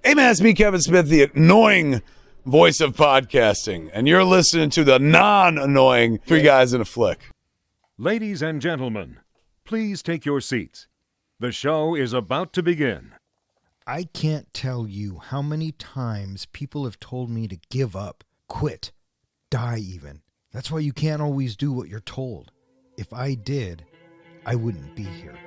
Hey man, it's me, Kevin Smith, the annoying voice of podcasting, and you're listening to the non-annoying Three Guys in a Flick. Ladies and gentlemen, please take your seats. The show is about to begin. I can't tell you how many times people have told me to give up, quit, die even. That's why you can't always do what you're told. If I did, I wouldn't be here.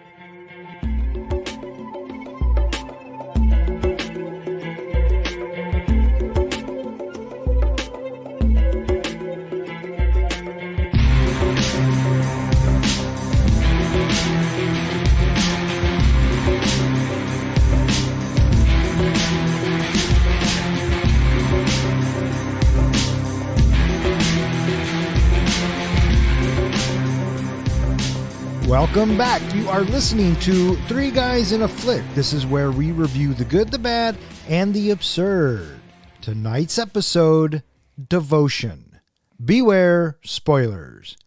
Welcome back. You are listening to Three Guys in a Flick. This is where we review the good, the bad, and the absurd. Tonight's episode, Devotion. Beware spoilers.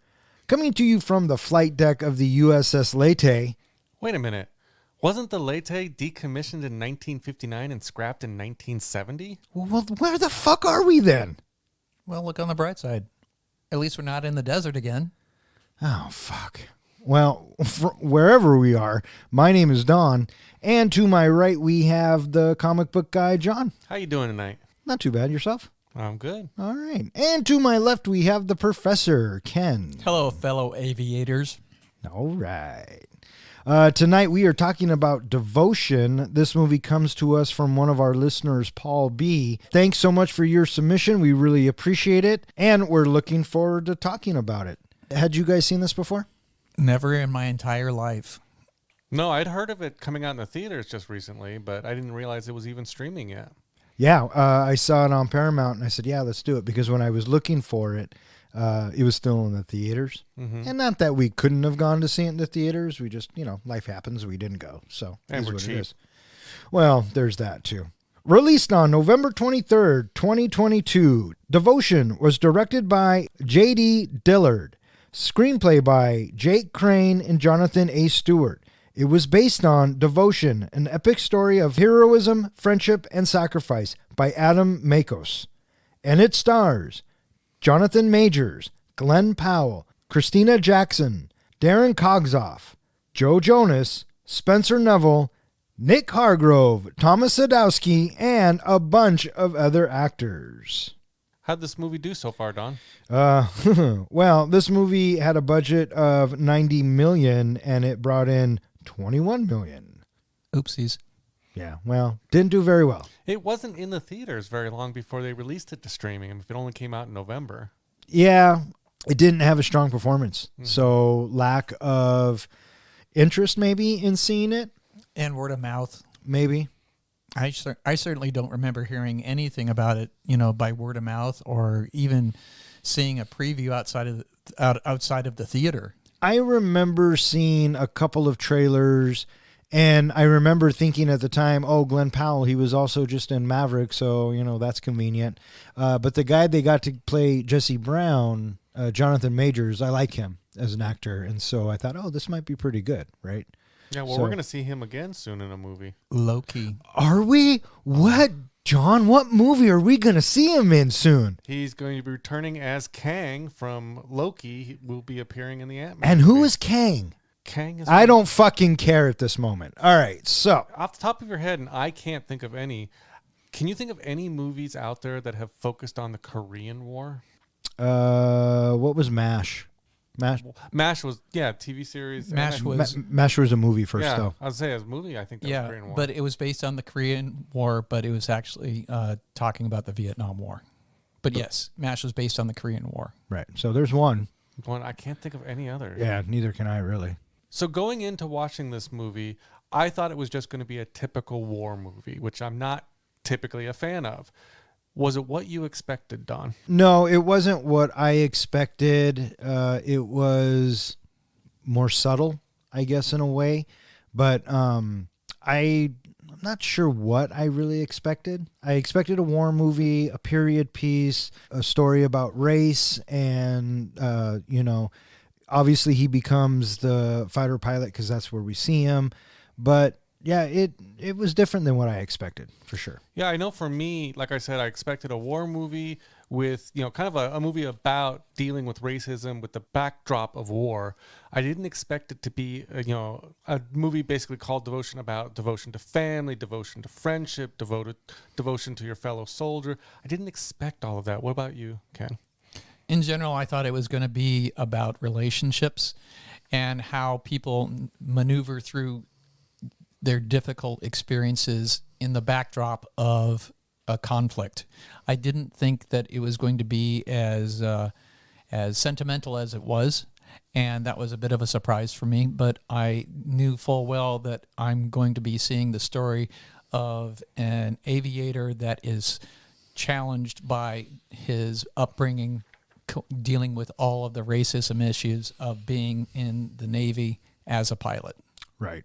Coming to you from the flight deck of the USS Leyte. Wait a minute. Wasn't the Leyte decommissioned in 1959 and scrapped in 1970? Well, where the fuck are we then? Well, look on the bright side. At least we're not in the desert again. Oh, fuck. Well, wherever we are, my name is Don, and to my right we have the comic book guy, John. How you doing tonight? Not too bad. Yourself? I'm good. All right. And to my left we have the professor, Ken. Hello, fellow aviators. All right. Tonight we are talking about Devotion. This movie comes to us from one of our listeners, Paul B. Thanks so much for your submission. We really appreciate it, and we're looking forward to talking about it. Had you guys seen this before? Never in my entire life. No, I'd heard of it coming out in the theaters just recently, but I didn't realize it was even streaming yet. Yeah, I saw it on Paramount, and I said, yeah, let's do it, because when I was looking for it, it was still in the theaters. Mm-hmm. And not that we couldn't have gone to see it in the theaters. We just, life happens. We didn't go, so and it is we're what cheap. it is. Well, there's that, too. Released on November 23rd, 2022, Devotion was directed by J.D. Dillard. Screenplay by Jake Crane and Jonathan A. Stewart. It was based on Devotion, an epic story of heroism, friendship, and sacrifice by Adam Makos. And it stars Jonathan Majors, Glen Powell, Christina Jackson, Darren Kogzoff, Joe Jonas, Spencer Neville, Nick Hargrove, Thomas Sadowski, and a bunch of other actors. How'd this movie do so far, Don? Well, this movie had a budget of $90 million, and it brought in $21 million. Oopsies. Yeah, well, didn't do very well. It wasn't in the theaters very long before they released it to streaming. If it only came out in November. Yeah, it didn't have a strong performance. Mm-hmm. So lack of interest maybe in seeing it. And word of mouth. Maybe. I certainly don't remember hearing anything about it, by word of mouth or even seeing a preview outside of the theater. I remember seeing a couple of trailers, and I remember thinking at the time, oh, Glen Powell, he was also just in Maverick, so, that's convenient. But the guy they got to play Jesse Brown, Jonathan Majors, I like him as an actor, and so I thought, oh, this might be pretty good, right? Yeah, well, we're going to see him again soon in a movie. Low-key. Are we? What? John, what movie are we going to see him in soon? He's going to be returning as Kang from Loki. He will be appearing in the Ant-Man And who movie. is Kang? Kang is... I don't fucking care at this moment. All right, so... Off the top of your head, and I can't think of any, can you think of any movies out there that have focused on the Korean War? What was MASH? MASH was, TV series. MASH was a movie first, yeah, though. I would say as a movie, I think that was Korean War. But it was based on the Korean War, but it was actually talking about the Vietnam War. But yes, MASH was based on the Korean War. Right, so there's one. I can't think of any others. Yeah, neither can I, really. So going into watching this movie, I thought it was just going to be a typical war movie, which I'm not typically a fan of. Was it what you expected, Don? No, it wasn't what I expected. It was more subtle, I guess, in a way. But I'm not sure what I really expected. I expected a war movie, a period piece, a story about race, and, obviously he becomes the fighter pilot because that's where we see him. But yeah, it was different than what I expected, for sure. Yeah, I know for me, like I said, I expected a war movie with, kind of a movie about dealing with racism with the backdrop of war. I didn't expect it to be, a movie basically called Devotion, about devotion to family, devotion to friendship, devotion to your fellow soldier. I didn't expect all of that. What about you, Ken? In general, I thought it was going to be about relationships and how people maneuver through their difficult experiences in the backdrop of a conflict. I didn't think that it was going to be as sentimental as it was, and that was a bit of a surprise for me. But I knew full well that I'm going to be seeing the story of an aviator that is challenged by his upbringing, dealing with all of the racism issues of being in the Navy as a pilot. Right.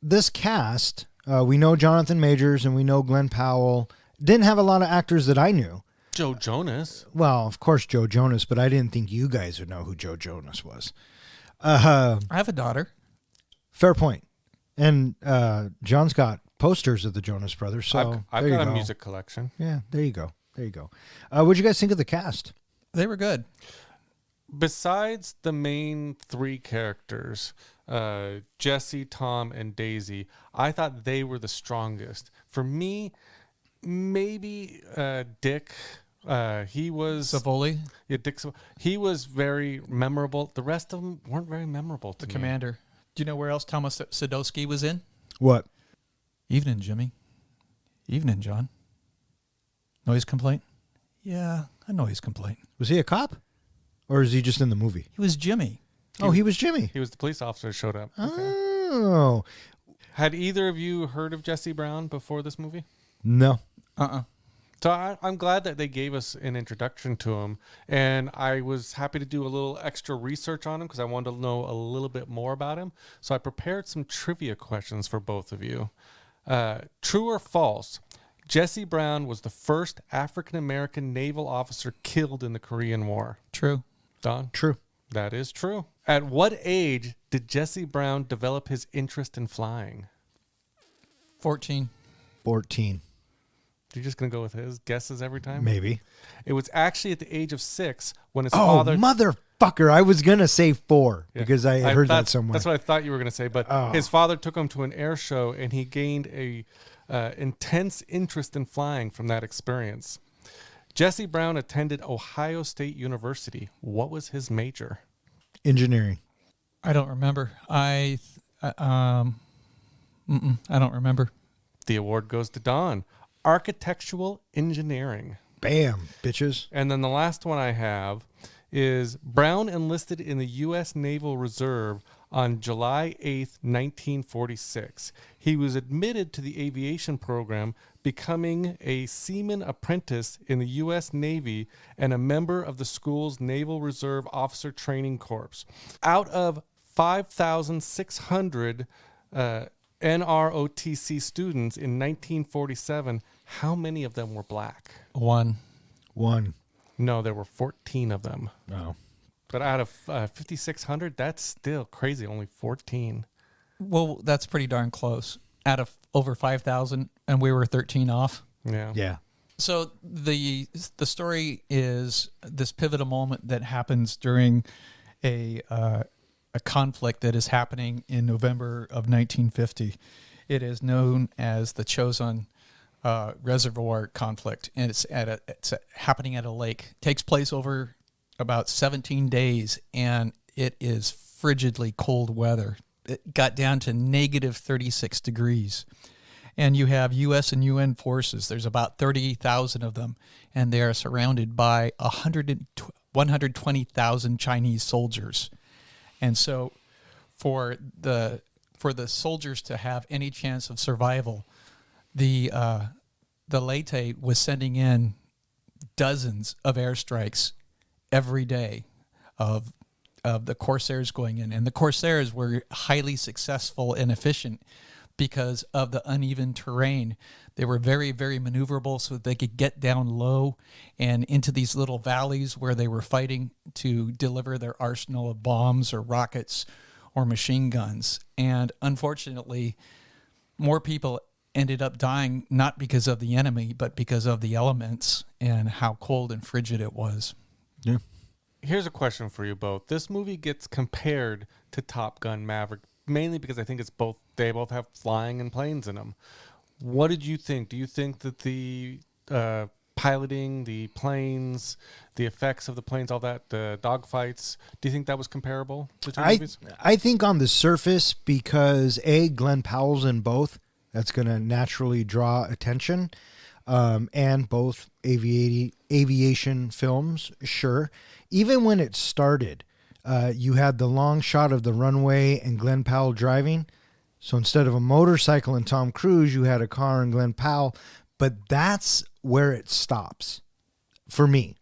This cast, we know Jonathan Majors and we know Glen Powell. Didn't have a lot of actors that I knew. Joe Jonas. Well, of course, Joe Jonas, but I didn't think you guys would know who Joe Jonas was. I have a daughter. Fair point. And John's got posters of the Jonas Brothers. So I've there got you a go. music collection. Yeah, there you go. What'd you guys think of the cast? They were good. Besides the main three characters, Jesse, Tom, and Daisy, I thought they were the strongest. For me, maybe Dick. He was Savoli, Yeah, Dick. He was very memorable. The rest of them weren't very memorable to the me. commander. Do you know where else Thomas Sadowski was in? What? Evening, Jimmy. Evening, John. Noise complaint? Yeah, a noise complaint. Was he a cop? Or is he just in the movie? He was Jimmy. He was Jimmy. He was the police officer who showed up. Oh. Had either of you heard of Jesse Brown before this movie? No. So I'm glad that they gave us an introduction to him, and I was happy to do a little extra research on him because I wanted to know a little bit more about him. So I prepared some trivia questions for both of you. True or false? Jesse Brown was the first African-American naval officer killed in the Korean War. True. Don? True. That is true. At what age did Jesse Brown develop his interest in flying? 14. 14. You're just going to go with his guesses every time? Maybe. It was actually at the age of 6 when his Oh, father... motherfucker. I was going to say 4 because I heard that somewhere. That's what I thought you were going to say. But his father took him to an air show, and he gained a intense interest in flying from that experience. Jesse Brown attended Ohio State University. What was his major? Engineering. I don't remember. I don't remember. The award goes to Don. Architectural engineering. Bam, bitches. And then the last one I have is Brown enlisted in the U.S. Naval Reserve on July 8th, 1946. He was admitted to the aviation program, becoming a seaman apprentice in the U.S. Navy and a member of the school's Naval Reserve Officer Training Corps. Out of 5,600 NROTC students in 1947, how many of them were black? 1. No, there were 14 of them. Oh. But out of 5,600, that's still crazy. Only 14. Well, that's pretty darn close. Out of over 5,000, and we were 13 off. Yeah. Yeah. So the story is this pivotal moment that happens during a conflict that is happening in November of 1950. It is known as the Chosin Reservoir conflict, and it's happening at a lake. It takes place over about 17 days, and it is frigidly cold weather. It got down to negative 36 degrees. And you have U.S. and UN forces. There's about 30,000 of them, and they are surrounded by 120,000 Chinese soldiers. And so for the soldiers to have any chance of survival, the Leyte was sending in dozens of airstrikes every day of the Corsairs going in. And the Corsairs were highly successful and efficient because of the uneven terrain. They were very, very maneuverable so that they could get down low and into these little valleys where they were fighting to deliver their arsenal of bombs or rockets or machine guns. And unfortunately, more people ended up dying not because of the enemy, but because of the elements and how cold and frigid it was. Yeah. Here's a question for you both. This movie gets compared to Top Gun Maverick, mainly because I think they both have flying and planes in them. What did you think? Do you think that the piloting, the planes, the effects of the planes, all that, the dogfights, do you think that was comparable to two movies? I think on the surface, because Glen Powell's in both, that's going to naturally draw attention. And both aviation films, sure. Even when it started, you had the long shot of the runway and Glen Powell driving. So instead of a motorcycle and Tom Cruise, you had a car and Glen Powell. But that's where it stops for me.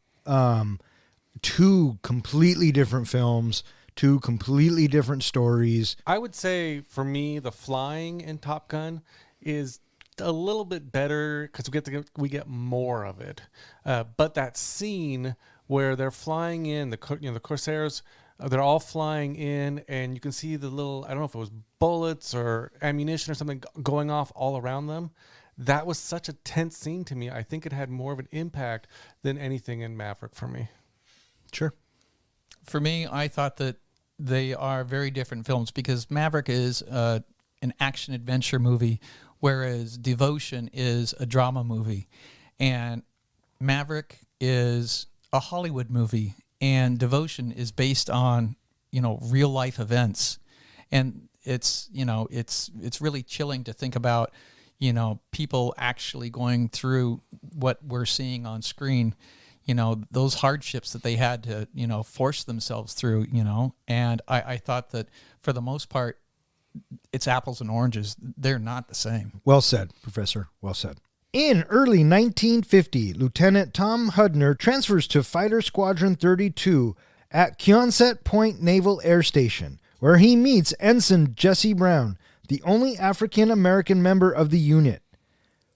Two completely different films, two completely different stories. I would say for me, the flying in Top Gun is a little bit better because we get more of it. But that scene where they're flying in, the Corsairs, they're all flying in, and you can see the little, I don't know if it was bullets or ammunition or something going off all around them. That was such a tense scene to me. I think it had more of an impact than anything in Maverick for me. Sure. For me, I thought that they are very different films because Maverick is an action-adventure movie, whereas Devotion is a drama movie. And Maverick is a Hollywood movie, and Devotion is based on, real-life events. And it's really chilling to think about, people actually going through what we're seeing on screen, those hardships that they had to, force themselves through, and I thought that for the most part, it's apples and oranges. They're not the same. Well said, Professor. Well said. In early 1950, Lieutenant Tom Hudner transfers to Fighter Squadron 32 at Quonset Point Naval Air Station, where he meets Ensign Jesse Brown, the only African-American member of the unit.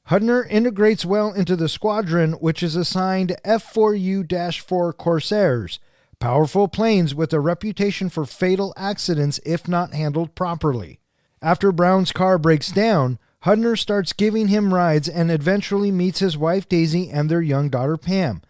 Hudner integrates well into the squadron, which is assigned F4U-4 Corsairs, powerful planes with a reputation for fatal accidents if not handled properly. After Brown's car breaks down, Hudner starts giving him rides and eventually meets his wife Daisy and their young daughter Pam.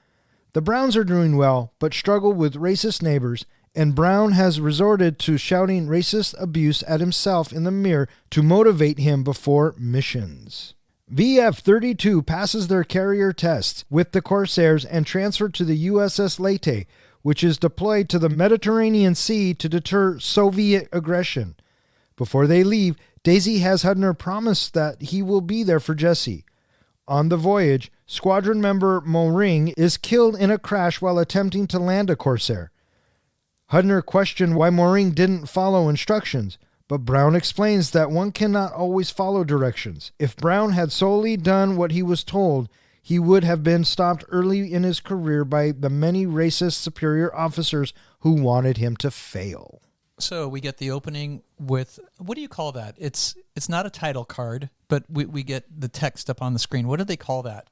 The Browns are doing well, but struggle with racist neighbors, and Brown has resorted to shouting racist abuse at himself in the mirror to motivate him before missions. VF-32 passes their carrier tests with the Corsairs and transferred to the USS Leyte, which is deployed to the Mediterranean Sea to deter Soviet aggression. Before they leave, Daisy has Hudner promise that he will be there for Jesse. On the voyage, squadron member Moring is killed in a crash while attempting to land a Corsair. Hudner questioned why Moring didn't follow instructions, but Brown explains that one cannot always follow directions. If Brown had solely done what he was told, he would have been stopped early in his career by the many racist superior officers who wanted him to fail. So we get the opening with, what do you call that? It's not a title card, but we get the text up on the screen. What do they call that?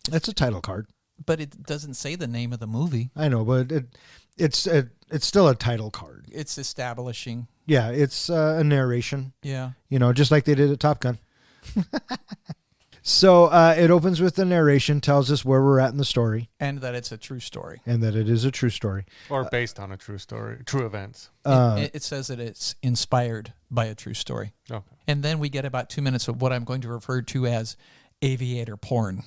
That's a title card. But it doesn't say the name of the movie. I know, but it's still a title card. It's establishing. Yeah, it's a narration. Yeah. Just like they did at Top Gun. So it opens with the narration, tells us where we're at in the story. And that it's a true story. And that it is a true story. Or based on a true story, true events. It says that it's inspired by a true story. Okay. And then we get about 2 minutes of what I'm going to refer to as aviator porn,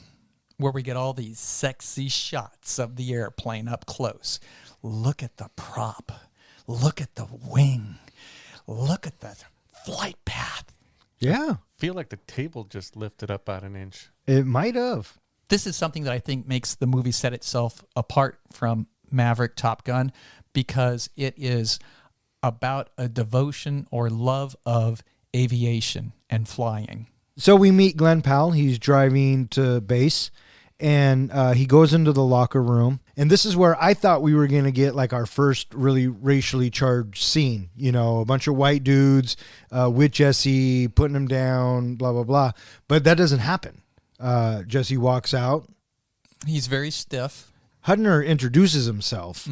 where we get all these sexy shots of the airplane up close. Look at the prop. Look at the wing. Look at the flight path. Yeah. Feel like the table just lifted up about an inch. It might have. This is something that I think makes the movie set itself apart from Maverick, Top Gun, because it is about a devotion or love of aviation and flying. So we meet Glen Powell. He's driving to base, and he goes into the locker room. And this is where I thought we were going to get like our first really racially charged scene. A bunch of white dudes with Jesse, putting him down, blah, blah, blah. But that doesn't happen. Jesse walks out. He's very stiff. Hudner introduces himself,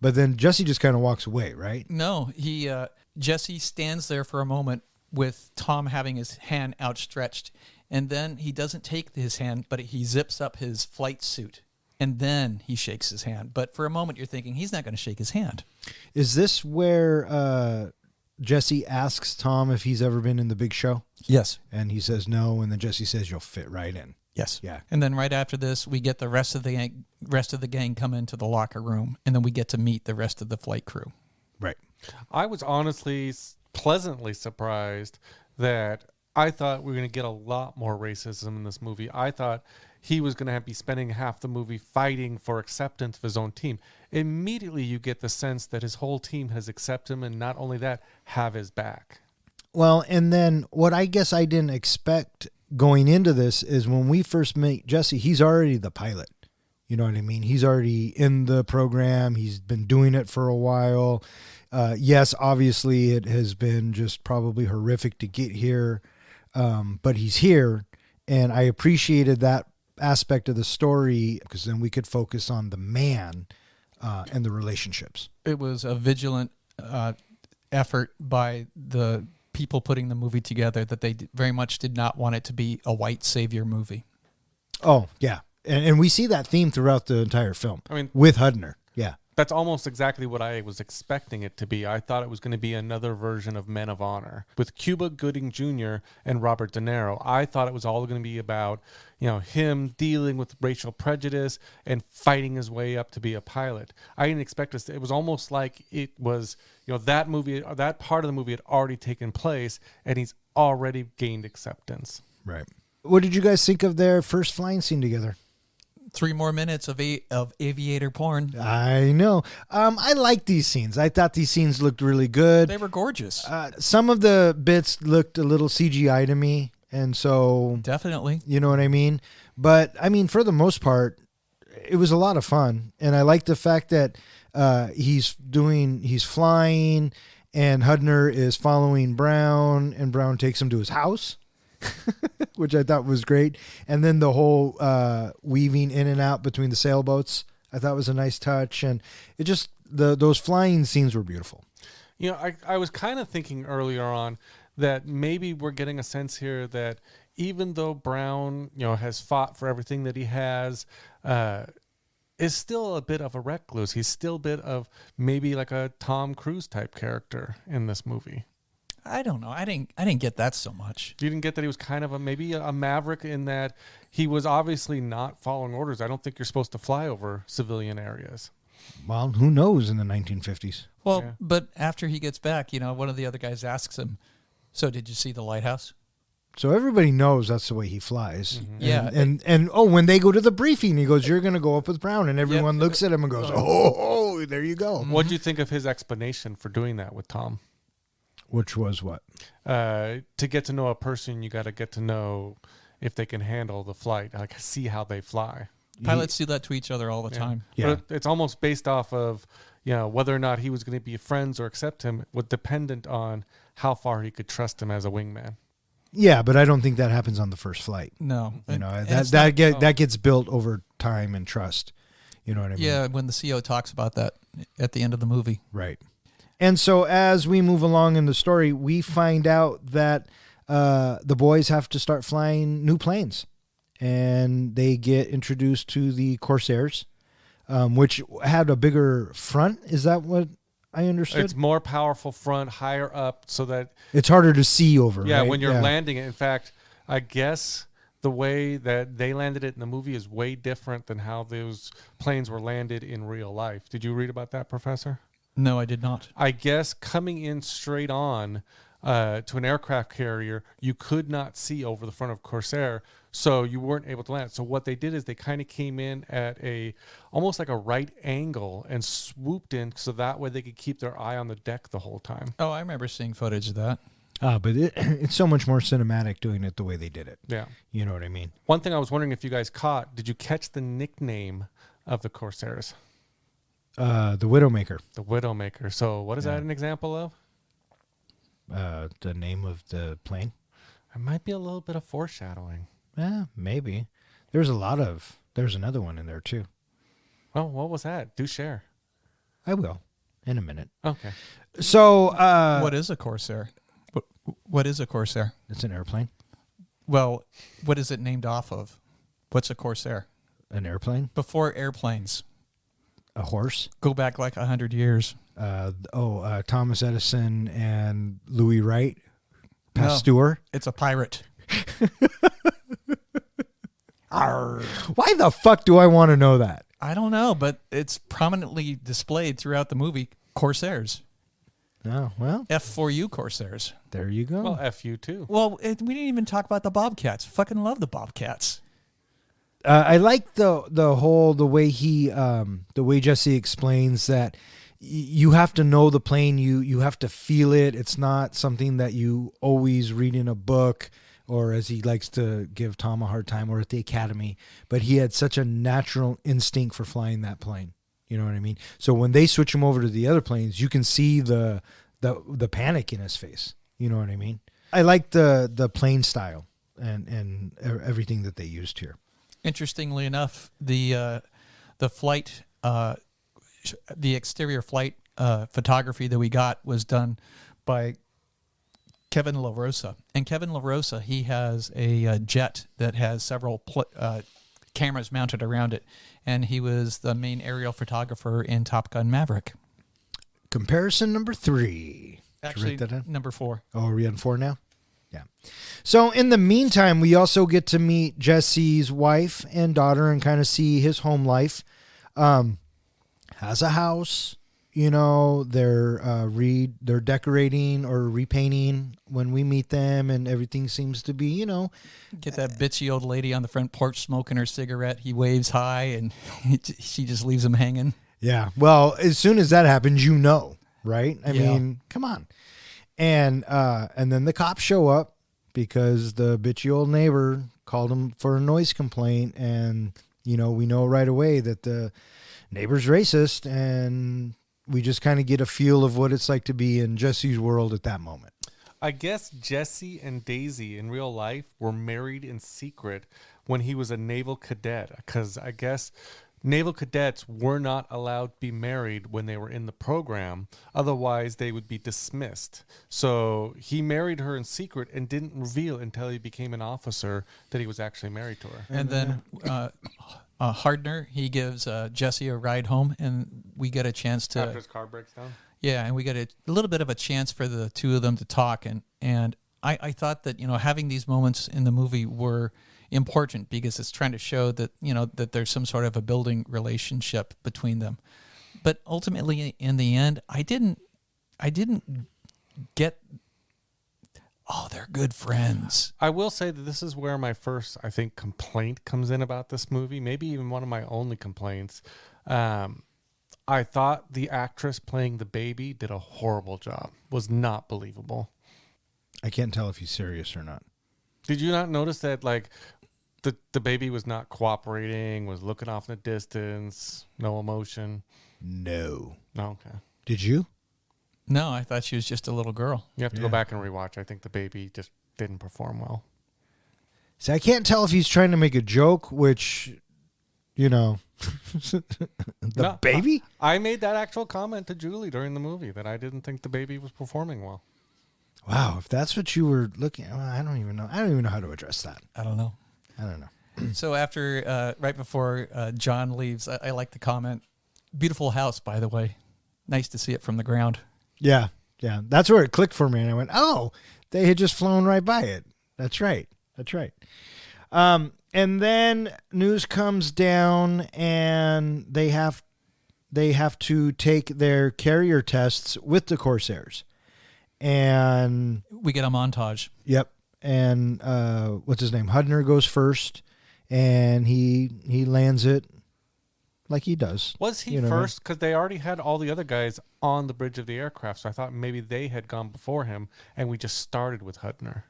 but then Jesse just kind of walks away, right? No, he Jesse stands there for a moment with Tom having his hand outstretched, and then he doesn't take his hand, but he zips up his flight suit, and then he shakes his hand. But for a moment, you're thinking he's not going to shake his hand. Is this where Jesse asks Tom if he's ever been in the Big Show? Yes. And he says no, and then Jesse says you'll fit right in. Yes. Yeah. And then right after this, we get the rest of the gang come into the locker room, and then we get to meet the rest of the flight crew. Right. I was honestly pleasantly surprised that I thought we were going to get a lot more racism in this movie. I thought he was going to be spending half the movie fighting for acceptance of his own team. Immediately you get the sense that his whole team has accepted him, and not only that, have his back. Well, and then what I guess I didn't expect going into this is when we first meet Jesse, he's already the pilot. You know what I mean? He's already in the program. He's been doing it for a while. Yes, obviously it has been just probably horrific to get here, but he's here, and I appreciated that aspect of the story because then we could focus on the man and the relationships. It was a vigilant effort by the people putting the movie together that they very much did not want it to be a white savior movie. Oh, yeah. And we see that theme throughout the entire film. I mean, with Hudner. Yeah. That's almost exactly what I was expecting it to be. I thought it was going to be another version of Men of Honor with Cuba Gooding Jr. and Robert De Niro. I thought it was all going to be about, him dealing with racial prejudice and fighting his way up to be a pilot. I didn't expect this. It was almost like it was, that movie, that part of the movie had already taken place, and he's already gained acceptance. Right. What did you guys think of their first flying scene together? 3 more minutes of aviator porn. I know. I like these scenes. I thought these scenes looked really good. They were gorgeous. Some of the bits looked a little CGI to me, and so definitely, you know what I mean. But I mean, for the most part, it was a lot of fun, and I like the fact that he's flying, and Hudner is following Brown, and Brown takes him to his house. Which I thought was great. And then the whole weaving in and out between the sailboats, I thought was a nice touch. And it just, those flying scenes were beautiful. I was kind of thinking earlier on that maybe we're getting a sense here that even though Brown, has fought for everything that he has, is still a bit of a recluse. He's still a bit of maybe like a Tom Cruise type character in this movie. I don't know. I didn't get that so much. You didn't get that he was kind of maybe a maverick in that he was obviously not following orders. I don't think you're supposed to fly over civilian areas. Well, who knows in the 1950s? Well, Yeah. But after he gets back, one of the other guys asks him, "So did you see the lighthouse?" So everybody knows that's the way he flies. Mm-hmm. Yeah. And when they go to the briefing, he goes, "You're going to go up with Brown," and everyone looks at him and goes, "Oh, there you go." What do you think of his explanation for doing that with Tom? Which was what? To get to know a person, you got to get to know if they can handle the flight, like see how they fly. Pilots do that to each other all the time. Yeah. But it's almost based off of, whether or not he was going to be friends or accept him was dependent on how far he could trust him as a wingman. Yeah, but I don't think that happens on the first flight. No. That gets built over time and trust. You know what I mean? Yeah, when the CO talks about that at the end of the movie. Right. And so as we move along in the story, we find out that the boys have to start flying new planes. And they get introduced to the Corsairs, which had a bigger front. Is that what I understood? It's more powerful front, higher up, so that... It's harder to see over, Yeah, right? when you're landing it. In fact, I guess the way that they landed it in the movie is way different than how those planes were landed in real life. Did you read about that, Professor? No, I did not. I guess coming in straight on to an aircraft carrier, you could not see over the front of Corsair, so you weren't able to land. So what they did is they kind of came in at almost like a right angle and swooped in so that way they could keep their eye on the deck the whole time. Oh, I remember seeing footage of that. But it's so much more cinematic doing it the way they did it. Yeah. You know what I mean? One thing I was wondering if you guys caught, did you catch the nickname of the Corsairs? The Widowmaker. The Widowmaker. So what is that an example of? The name of the plane? It might be a little bit of foreshadowing. Yeah, maybe. There's another one in there too. Well, what was that? Do share. I will. in a minute. Okay. So, What is a Corsair? What is a Corsair? it's an airplane. Well, what is it named off of? What's a Corsair? An airplane. Before airplanes. A horse. Go back like 100 years. Thomas Edison and Louis Wright. No. Pasteur. It's a pirate. Why the fuck do I want to know that? I don't know, but it's prominently displayed throughout the movie. Corsairs. Oh, well, F4U Corsairs. there you go. Well, F you too. Well, we didn't even talk about the Bobcats. Fucking love the Bobcats. I like the way Jesse explains that you have to know the plane, you have to feel it. It's not something that you always read in a book, or as he likes to give Tom a hard time, or at the academy. But he had such a natural instinct for flying that plane. You know what I mean? So when they switch him over to the other planes, you can see the panic in his face. You know what I mean? I like the plane style and everything that they used here. Interestingly enough, the flight, the exterior flight photography that we got was done by Kevin LaRosa. And Kevin LaRosa, he has a jet that has several cameras mounted around it, and he was the main aerial photographer in Top Gun Maverick. Comparison number 3. Actually, Did you write that down? number 4. Oh, are we on 4 now? Yeah. So in the meantime, we also get to meet Jesse's wife and daughter and kind of see his home life. Has a house, you know, they're decorating or repainting when we meet them, and everything seems to be, you know. Get that bitchy old lady on the front porch smoking her cigarette. He waves hi, and she just leaves him hanging. Yeah. Well, as soon as that happens, you know, right? I Yeah. mean, come on. And then the cops show up because the bitchy old neighbor called him for a noise complaint, and you know, we know right away that the neighbor's racist, and we just kind of get a feel of what it's like to be in Jesse's world at that moment. I guess Jesse and Daisy in real life were married in secret when he was a naval cadet, because I guess naval cadets were not allowed to be married when they were in the program. Otherwise, they would be dismissed. So he married her in secret and didn't reveal until he became an officer that he was actually married to her. And then Hardner, he gives Jesse a ride home, and we get a chance to... After his car breaks down? Yeah, and we get a little bit of a chance for the two of them to talk. And I thought that, you know, having these moments in the movie were important because it's trying to show that, you know, that there's some sort of a building relationship between them. But ultimately, in the end, I didn't get... Oh, they're good friends. I will say that this is where my first, I think, complaint comes in about this movie. Maybe even one of my only complaints. I thought the actress playing the baby did a horrible job. Was not believable. I can't tell if he's serious or not. Did you not notice that, like, the baby was not cooperating, was looking off in the distance, no emotion? No. No, okay. Did you? No, I thought she was just a little girl. You have to go back and rewatch. I think the baby just didn't perform well. See, I can't tell if he's trying to make a joke, which, you know, No, baby? I made that actual comment to Julie during the movie that I didn't think the baby was performing well. Wow, if that's what you were looking at, well, I don't even know. I don't even know how to address that. I don't know. I don't know. So after, right before John leaves, I like the comment. Beautiful house, by the way. Nice to see it from the ground. Yeah, yeah. That's where it clicked for me. And I went, oh, they had just flown right by it. That's right. That's right. And then news comes down and they have to take their carrier tests with the Corsairs. And We get a montage. yep. And what's his name? Hudner goes first, and he lands it like he does. Was he You know what I mean? first? Because they already had all the other guys on the bridge of the aircraft, so I thought maybe they had gone before him, and we just started with Hudner.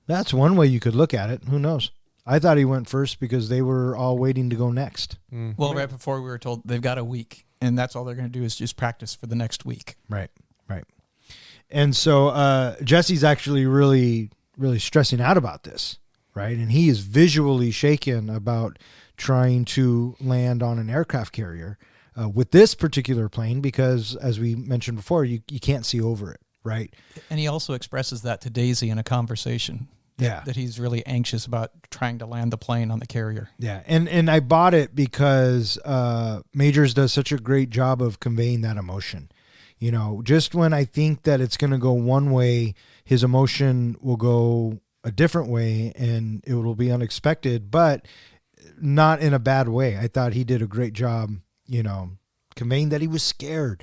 That's one way you could look at it. Who knows? I thought he went first because they were all waiting to go next. Well, right before we were told they've got a week, and that's all they're going to do is just practice for the next week. Right, right. And so Jesse's actually really, really stressing out about this, right? And he is visually shaken about trying to land on an aircraft carrier. with this particular plane because, as we mentioned before, you can't see over it, right? And he also expresses that to Daisy in a conversation. That he's really anxious about trying to land the plane on the carrier. Yeah, and I bought it because Majors does such a great job of conveying that emotion. You know, just when I think that it's going to go one way, his emotion will go a different way, and it will be unexpected, but not in a bad way. I thought he did a great job, you know, conveying that he was scared,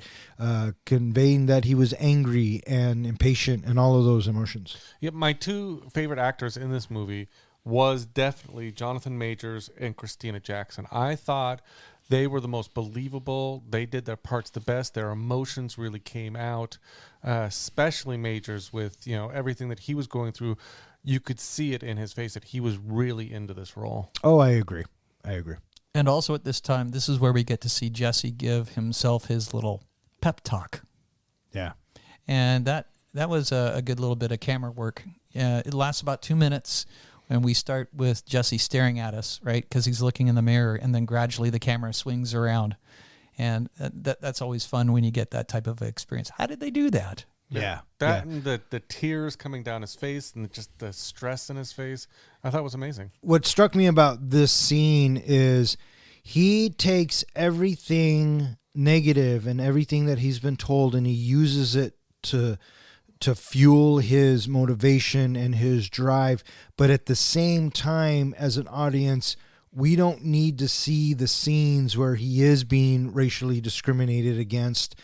conveying that he was angry and impatient and all of those emotions. Yep, my two favorite actors in this movie was definitely Jonathan Majors and Christina Jackson. I thought they were the most believable. They did their parts the best. Their emotions really came out, especially Majors with, you know, everything that he was going through. You could see it in his face that he was really into this role. Oh, I agree. And also at this time, this is where we get to see Jesse give himself his little pep talk. Yeah. And that was a good little bit of camera work. It lasts about 2 minutes, and we start with Jesse staring at us, right? Because he's looking in the mirror, and then gradually the camera swings around. And that's always fun when you get that type of experience. How did they do that? Yeah. And the tears coming down his face and just the stress in his face, I thought was amazing. What struck me about this scene is he takes everything negative and everything that he's been told, and he uses it to fuel his motivation and his drive. But at the same time, as an audience, we don't need to see the scenes where he is being racially discriminated against.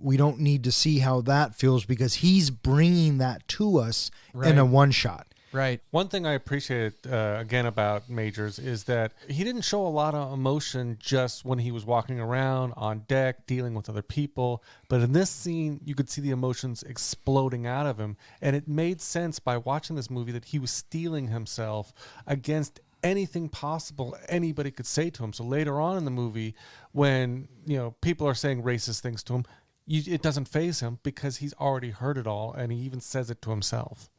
We don't need to see how that feels because he's bringing that to us in a one shot. Right. One thing I appreciated, again, about Majors is that he didn't show a lot of emotion just when he was walking around on deck, dealing with other people. But in this scene, you could see the emotions exploding out of him. And it made sense by watching this movie that he was steeling himself against anything possible anybody could say to him. So later on in the movie, when, you know, people are saying racist things to him, it doesn't faze him because he's already heard it all, and he even says it to himself.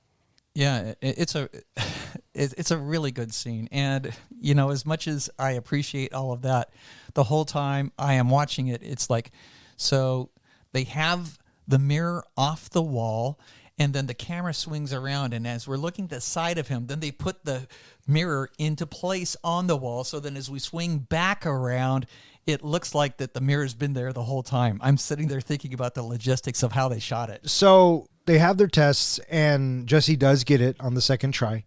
Yeah, it's a really good scene. And, you know, as much as I appreciate all of that, the whole time I am watching it, it's like, so they have the mirror off the wall, and then the camera swings around, and as we're looking at the side of him, then they put the mirror into place on the wall. So then as we swing back around, it looks like that the mirror's been there the whole time. I'm sitting there thinking about the logistics of how they shot it. So they have their tests, and Jesse does get it on the second try,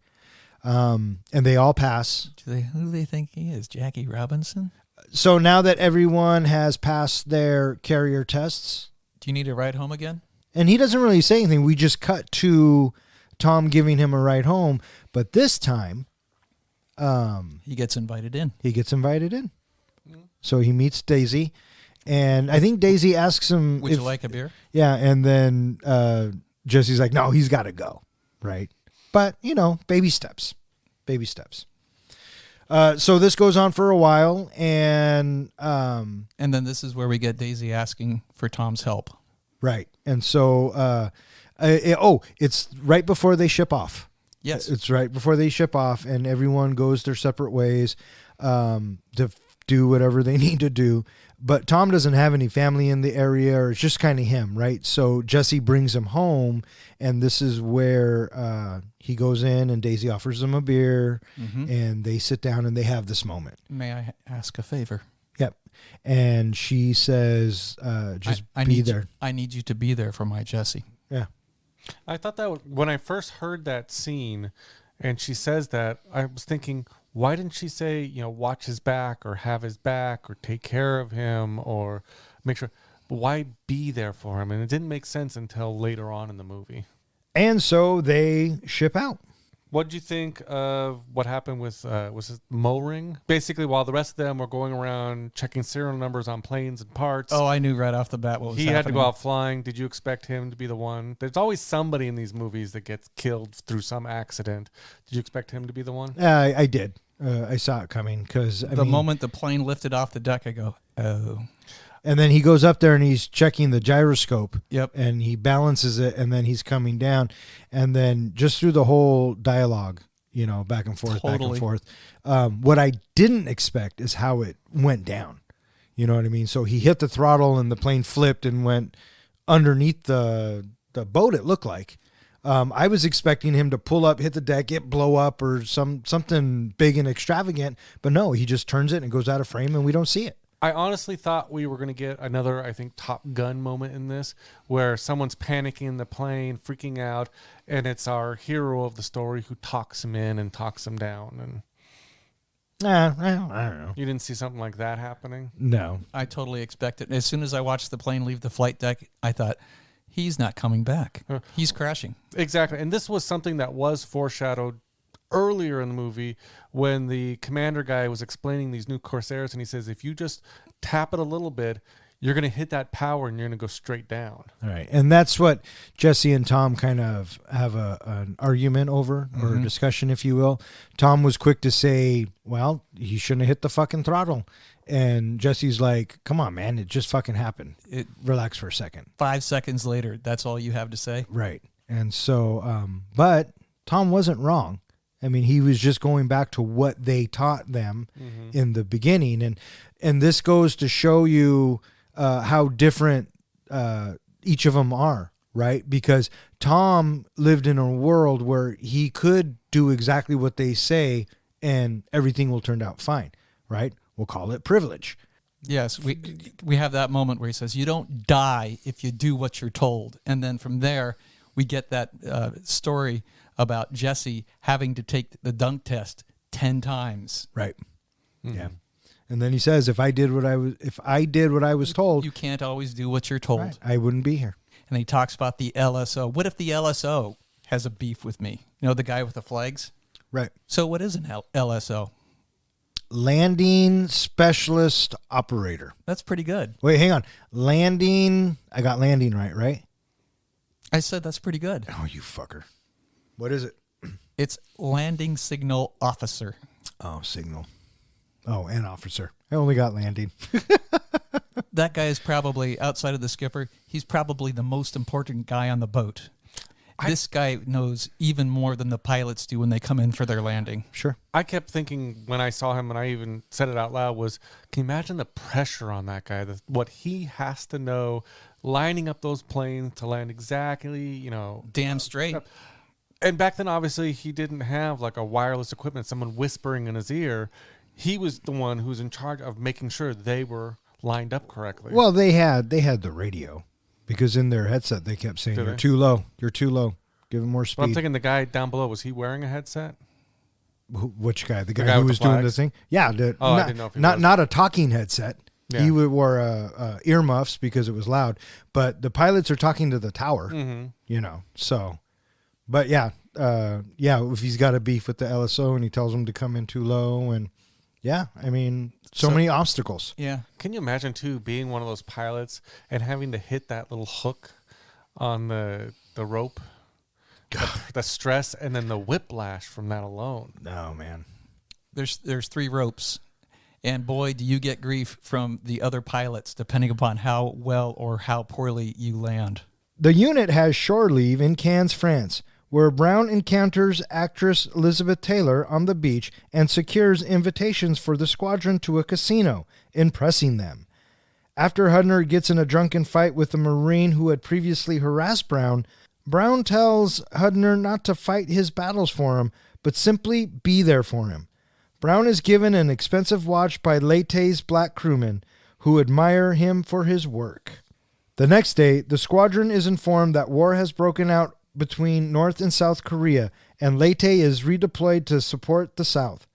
and they all pass. Who do they think he is? Jackie Robinson? So now that everyone has passed their carrier tests, Do you need a ride home again? and he doesn't really say anything, we just cut to Tom giving him a ride home. But this time, He gets invited in. he gets invited in. So he meets Daisy, and I think Daisy asks him, Would you like a beer? Yeah, and then Jesse's like, no, he's got to go, right? But, you know, baby steps. So this goes on for a while, and And then this is where we get Daisy asking for Tom's help. right. And so, it's right before they ship off. Yes. It's right before they ship off, and everyone goes their separate ways to do whatever they need to do. But Tom doesn't have any family in the area, or it's just kind of him, right? So Jesse brings him home, and this is where he goes in, and Daisy offers him a beer, and they sit down and they have this moment. May I ask a favor? Yep. And she says, just I be need there. I need you to be there for my Jesse. Yeah. I thought that when I first heard that scene and she says that, I was thinking, why didn't she say, you know, watch his back or have his back or take care of him or make sure? Why be there for him? And it didn't make sense until later on in the movie. And so they ship out. What did you think of what happened with was it Mo-Ring? Basically, while the rest of them were going around checking serial numbers on planes and parts. Oh, I knew right off the bat what was he happening. had to go out flying. Did you expect him to be the one? There's always somebody in these movies that gets killed through some accident. Did you expect him to be the one? I did. I saw it coming because The moment the plane lifted off the deck, I go, oh. And then he goes up there and he's checking the gyroscope. Yep. And he balances it, and then he's coming down. And then just through the whole dialogue, you know, back and forth, back and Totally. forth. What I didn't expect is how it went down. You know what I mean? So he hit the throttle and the plane flipped and went underneath the boat, it looked like. I was expecting him to pull up, hit the deck, it blow up or something big and extravagant, but no, he just turns it and it goes out of frame and we don't see it. I honestly thought we were going to get another, I think, Top Gun moment in this where someone's panicking in the plane, freaking out, and it's our hero of the story who talks him in and talks him down. And I don't know. you didn't see something like that happening? No. I totally expected. As soon as I watched the plane leave the flight deck, I thought, he's not coming back. He's crashing. Exactly. And this was something that was foreshadowed earlier in the movie when the commander guy was explaining these new Corsairs, and he says, if you just tap it a little bit, you're going to hit that power and you're going to go straight down. All right. And that's what Jesse and Tom kind of have an argument over, or a discussion, if you will. Tom was quick to say, well, he shouldn't have hit the fucking throttle. And Jesse's like, come on, man, it just fucking happened. Relax for a second. 5 seconds later, that's all you have to say? Right. And so, but Tom wasn't wrong. I mean, he was just going back to what they taught them in the beginning. And this goes to show you how different each of them are, right? Because Tom lived in a world where he could do exactly what they say and everything will turn out fine, right? We'll call it privilege. Yes, we have that moment where he says, you don't die if you do what you're told. And then from there, we get that story about Jesse having to take the dunk test 10 times. Right. Yeah. And then he says, if I did what I was told, you can't always do what you're told. right, I wouldn't be here. And he talks about the LSO. What if the LSO has a beef with me? You know, the guy with the flags? Right. So what is an LSO? Landing specialist operator. That's pretty good. Wait, hang on. Landing. I got landing right? I said that's pretty good. Oh, you fucker. What is it? It's landing signal officer. Oh, signal. Oh, and officer. I only got landing. That guy is probably, outside of the skipper, he's probably the most important guy on the boat. This guy knows even more than the pilots do when they come in for their landing. Sure. I kept thinking when I saw him, and I even said it out loud, was, can you imagine the pressure on that guy, what he has to know, lining up those planes to land exactly, Damn straight. And back then, obviously, he didn't have like a wireless equipment, someone whispering in his ear. He was the one who was in charge of making sure they were lined up correctly. Well, they had the radio, because in their headset they kept saying, "You're too low. You're too low. Give him more speed." Well, I'm thinking the guy down below, was he wearing a headset? Which guy? The guy guy who with was the doing the flags? thing? Yeah. I didn't know if he was. Not a talking headset. Yeah. He wore earmuffs because it was loud. But the pilots are talking to the tower. So, but yeah, if he's got a beef with the LSO and he tells them to come in too low, and yeah, I mean, so many obstacles. Yeah. Can you imagine too being one of those pilots and having to hit that little hook on the rope? The stress and then the whiplash from that alone. No, man. There's 3 ropes. And boy, do you get grief from the other pilots depending upon how well or how poorly you land. The unit has shore leave in Cannes, France, where Brown encounters actress Elizabeth Taylor on the beach and secures invitations for the squadron to a casino, impressing them. After Hudner gets in a drunken fight with the Marine who had previously harassed Brown, Brown tells Hudner not to fight his battles for him, but simply be there for him. Brown is given an expensive watch by Leite's black crewmen, who admire him for his work. The next day, the squadron is informed that war has broken out between North and South Korea, and Leite is redeployed to support the South.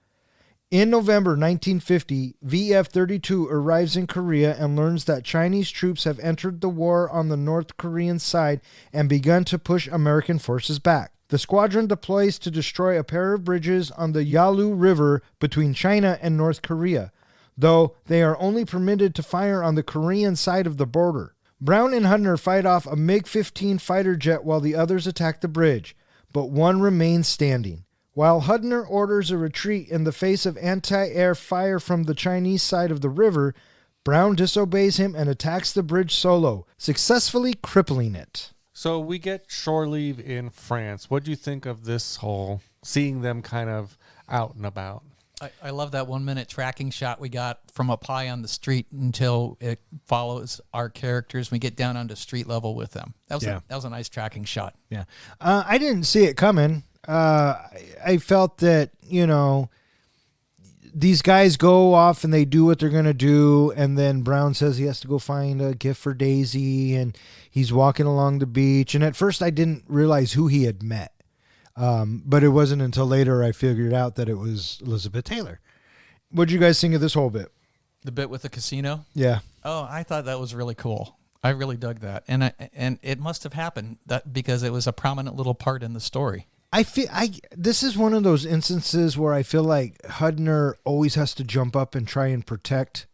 In November 1950, VF-32 arrives in Korea and learns that Chinese troops have entered the war on the North Korean side and begun to push American forces back. The squadron deploys to destroy a pair of bridges on the Yalu River between China and North Korea, though they are only permitted to fire on the Korean side of the border. Brown and Hudner fight off a MiG-15 fighter jet while the others attack the bridge, but one remains standing. While Hudner orders a retreat in the face of anti-air fire from the Chinese side of the river, Brown disobeys him and attacks the bridge solo, successfully crippling it. So we get shore leave in France. What do you think of this whole seeing them kind of out and about? I love that 1 minute tracking shot we got from up high on the street until it follows our characters. We get down onto street level with them. That was a nice tracking shot. Yeah. I didn't see it coming. I felt that, these guys go off and they do what they're going to do. And then Brown says he has to go find a gift for Daisy, and he's walking along the beach. And at first I didn't realize who he had met. But it wasn't until later I figured out that it was Elizabeth Taylor. What'd you guys think of this whole bit? The bit with the casino? Yeah. Oh, I thought that was really cool. I really dug that. And it must have happened because it was a prominent little part in the story. This is one of those instances where I feel like Hudner always has to jump up and try and protect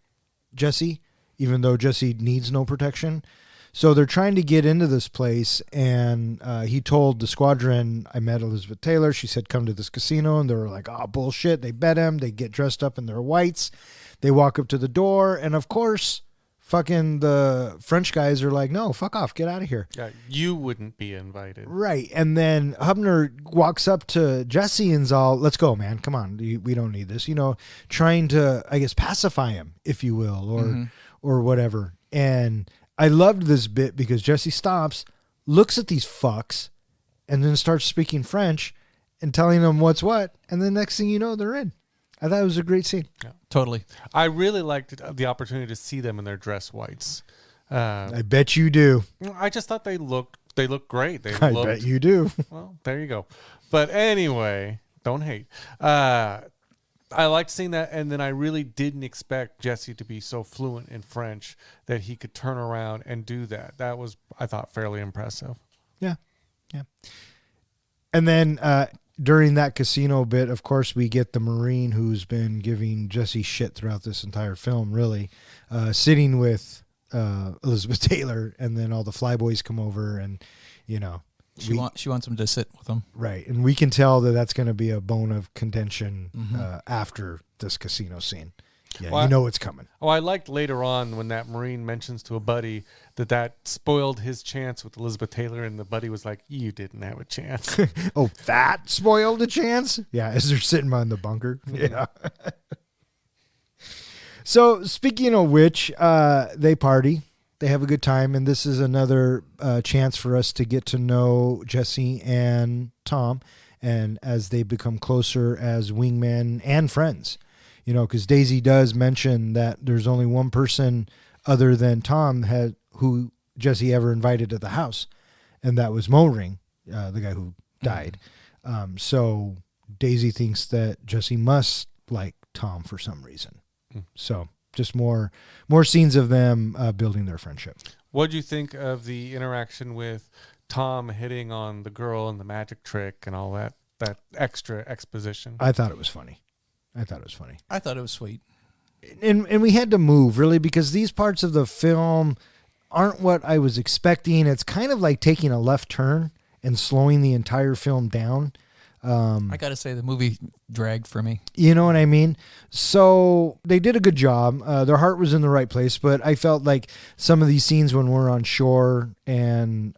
Jesse, even though Jesse needs no protection. So they're trying to get into this place, and he told the squadron, I met Elizabeth Taylor. She said, come to this casino. And they were like, oh, bullshit. They bet him. They get dressed up in their whites. They walk up to the door. And, of course, fucking the French guys are like, no, fuck off. Get out of here. Yeah, you wouldn't be invited. Right. And then Hubner walks up to Jesse and's all, let's go, man. Come on. We don't need this. Trying to, I guess, pacify him, if you will, or whatever. And I loved this bit because Jesse stops, looks at these fucks, and then starts speaking French and telling them what's what. And the next thing you know, they're in. I thought it was a great scene. Yeah, totally. I really liked the opportunity to see them in their dress whites. I bet you do. I just thought they looked great. I bet you do. Well, there you go. But anyway, don't hate. I liked seeing that, and then I really didn't expect Jesse to be so fluent in French that he could turn around and do that. That was, I thought, fairly impressive. Yeah. And then during that casino bit, of course, we get the Marine who's been giving Jesse shit throughout this entire film, really, sitting with Elizabeth Taylor, and then all the flyboys come over, and, She wants him to sit with him. Right. And we can tell that that's going to be a bone of contention after this casino scene. Yeah, well, it's coming. Oh, I liked later on when that Marine mentions to a buddy that spoiled his chance with Elizabeth Taylor, and the buddy was like, you didn't have a chance. Oh, that spoiled a chance? Yeah, as they're sitting behind the bunker. Yeah. So, speaking of which, they party. They have a good time, and this is another chance for us to get to know Jesse and Tom, and as they become closer as wingmen and friends, because Daisy does mention that there's only one person other than Tom who Jesse ever invited to the house, and that was Moring, the guy who died. So Daisy thinks that Jesse must like Tom for some reason. So just more scenes of them building their friendship. What do you think of the interaction with Tom hitting on the girl and the magic trick and all that extra exposition? I thought it was funny. I thought it was sweet. And we had to move, really, because these parts of the film aren't what I was expecting. It's kind of like taking a left turn and slowing the entire film down. I got to say, the movie dragged for me. You know what I mean? So they did a good job. Their heart was in the right place, but I felt like some of these scenes when we're on shore and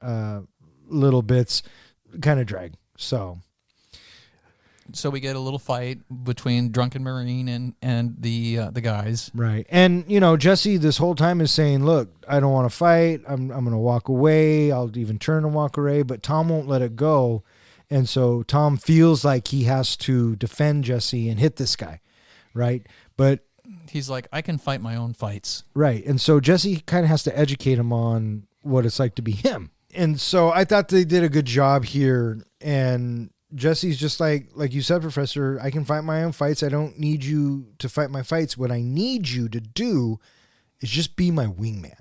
little bits kind of drag. So we get a little fight between Drunken Marine and the guys. Right. And, Jesse this whole time is saying, look, I don't want to fight. I'm going to walk away. I'll even turn and walk away. But Tom won't let it go. And so Tom feels like he has to defend Jesse and hit this guy, right? But he's like, I can fight my own fights. Right. And so Jesse kind of has to educate him on what it's like to be him. And so I thought they did a good job here. And Jesse's just like you said, Professor, I can fight my own fights. I don't need you to fight my fights. What I need you to do is just be my wingman.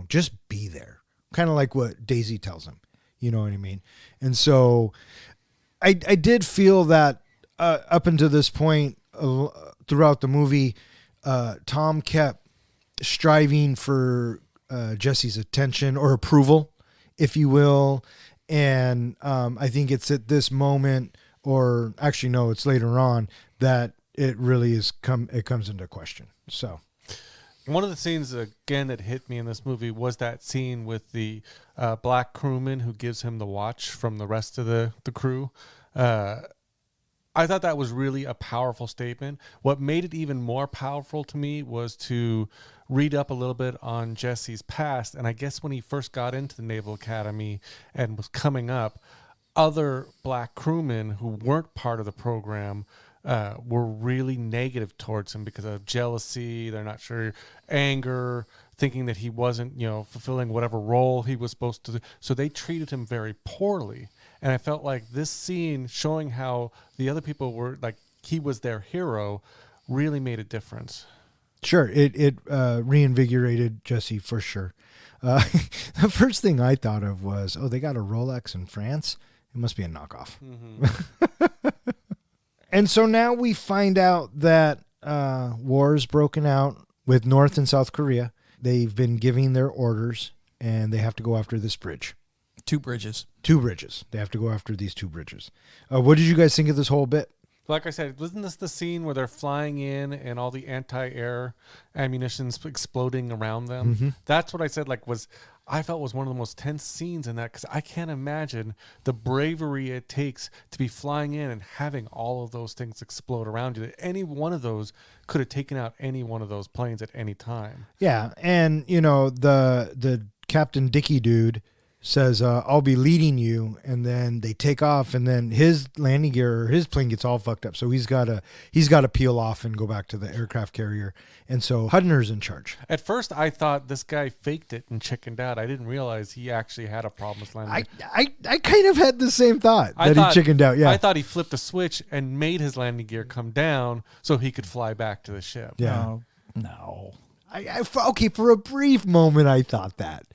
Just be there. Kind of like what Daisy tells him. You know what I mean? And so I did feel that up until this point throughout the movie, Tom kept striving for Jesse's attention or approval, if you will. And I think it's at this moment, or actually, no, it's later on, that it really comes into question. So one of the scenes, again, that hit me in this movie was that scene with the black crewman who gives him the watch from the rest of the crew. I thought that was really a powerful statement. What made it even more powerful to me was to read up a little bit on Jesse's past. And I guess when he first got into the Naval Academy and was coming up, other black crewmen who weren't part of the program were really negative towards him because of jealousy. They're not sure, anger, thinking that he wasn't, fulfilling whatever role he was supposed to do. So they treated him very poorly. And I felt like this scene showing how the other people were like, he was their hero, really made a difference. Sure. It reinvigorated Jesse for sure. The first thing I thought of was, they got a Rolex in France. It must be a knockoff. Mm-hmm. And so now we find out that war's broken out with North and South Korea. They've been giving their orders, and they have to go after this bridge. Two bridges. They have to go after these 2 bridges. What did you guys think of this whole bit? Like I said, wasn't this the scene where they're flying in and all the anti-air ammunition's exploding around them? Mm-hmm. That's what I said, I felt was one of the most tense scenes in that, because I can't imagine the bravery it takes to be flying in and having all of those things explode around you. Any one of those could have taken out any one of those planes at any time. Yeah, and, the Captain Dickey dude says, I'll be leading you, and then they take off, and then his landing gear, his plane gets all fucked up, so he's got to peel off and go back to the aircraft carrier, and so Hudner's in charge. At first, I thought this guy faked it and chickened out. I didn't realize he actually had a problem with landing. I kind of had the same thought, he chickened out, yeah. I thought he flipped a switch and made his landing gear come down so he could fly back to the ship. Yeah. No. Okay, for a brief moment, I thought that.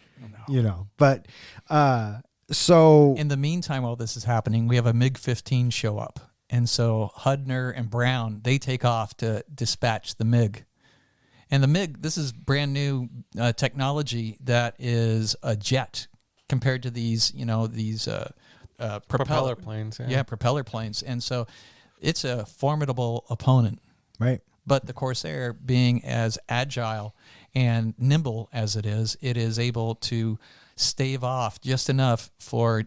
But so in the meantime, while this is happening, we have a MiG-15 show up. And so Hudner and Brown, they take off to dispatch the MiG. And the MiG, this is brand new technology that is a jet compared to these, propeller planes. Yeah, propeller planes. And so it's a formidable opponent. Right. But the Corsair, being as agile and nimble as it is able to stave off just enough for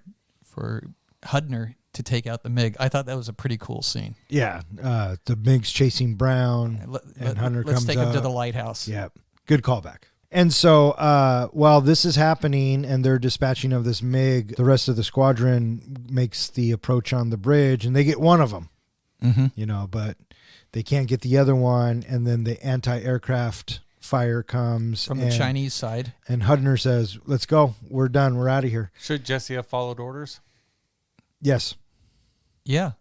Hudner to take out the MiG. I thought that was a pretty cool scene. Yeah, the MiG's chasing Brown, and Hudner comes up. Let's take him to the lighthouse. Yeah, good callback. And so while this is happening and they're dispatching of this MiG, the rest of the squadron makes the approach on the bridge, and they get one of them, but they can't get the other one, and then the anti-aircraft fire comes from the Chinese side, and Hudner says, "Let's go. We're done. We're out of here." Should Jesse have followed orders? Yes. Yeah,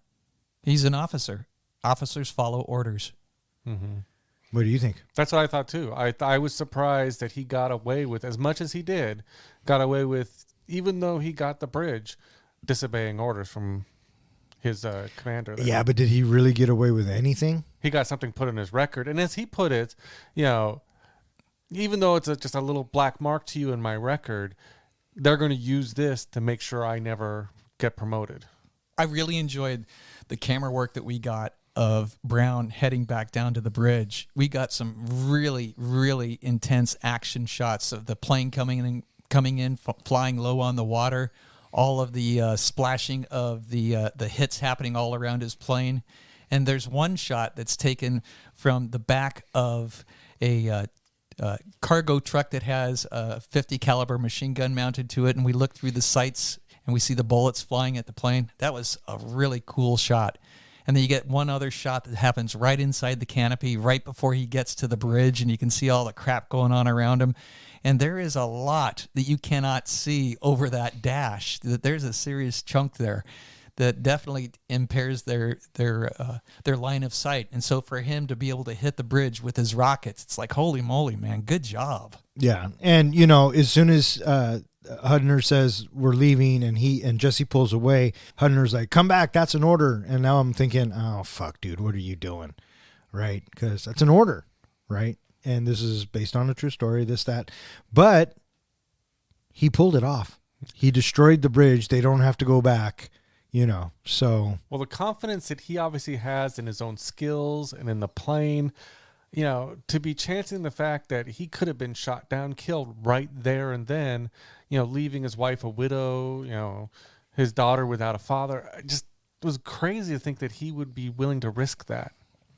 he's an officer. Officers follow orders. Mm-hmm. What do you think? That's what I thought too. I was surprised that he got away with as much as he did. Even though he got the bridge, disobeying orders from his commander there. Yeah, but did he really get away with anything? He got something put in his record, and as he put it, even though it's just a little black mark to you in my record, they're going to use this to make sure I never get promoted. I really enjoyed the camera work that we got of Brown heading back down to the bridge. We got some really, really intense action shots of the plane coming in, flying low on the water, all of the splashing of the hits happening all around his plane. And there's one shot that's taken from the back of a cargo truck that has a .50 caliber machine gun mounted to it, and we look through the sights and we see the bullets flying at the plane. That was a really cool shot. And then you get one other shot that happens right inside the canopy, right before he gets to the bridge, and you can see all the crap going on around him. And there is a lot that you cannot see over that dash. There's a serious chunk there that definitely impairs their line of sight. And so for him to be able to hit the bridge with his rockets, it's like, holy moly, man, good job. Yeah. And, as soon as Hudner says we're leaving and Jesse pulls away, Hudner's like, come back, that's an order. And now I'm thinking, oh, fuck, dude, what are you doing? Right? Because that's an order, right? And this is based on a true story, this, that. But he pulled it off. He destroyed the bridge. They don't have to go back. So. Well, the confidence that he obviously has in his own skills and in the plane, to be chancing the fact that he could have been shot down, killed right there and then, leaving his wife a widow, his daughter without a father. Just was crazy to think that he would be willing to risk that.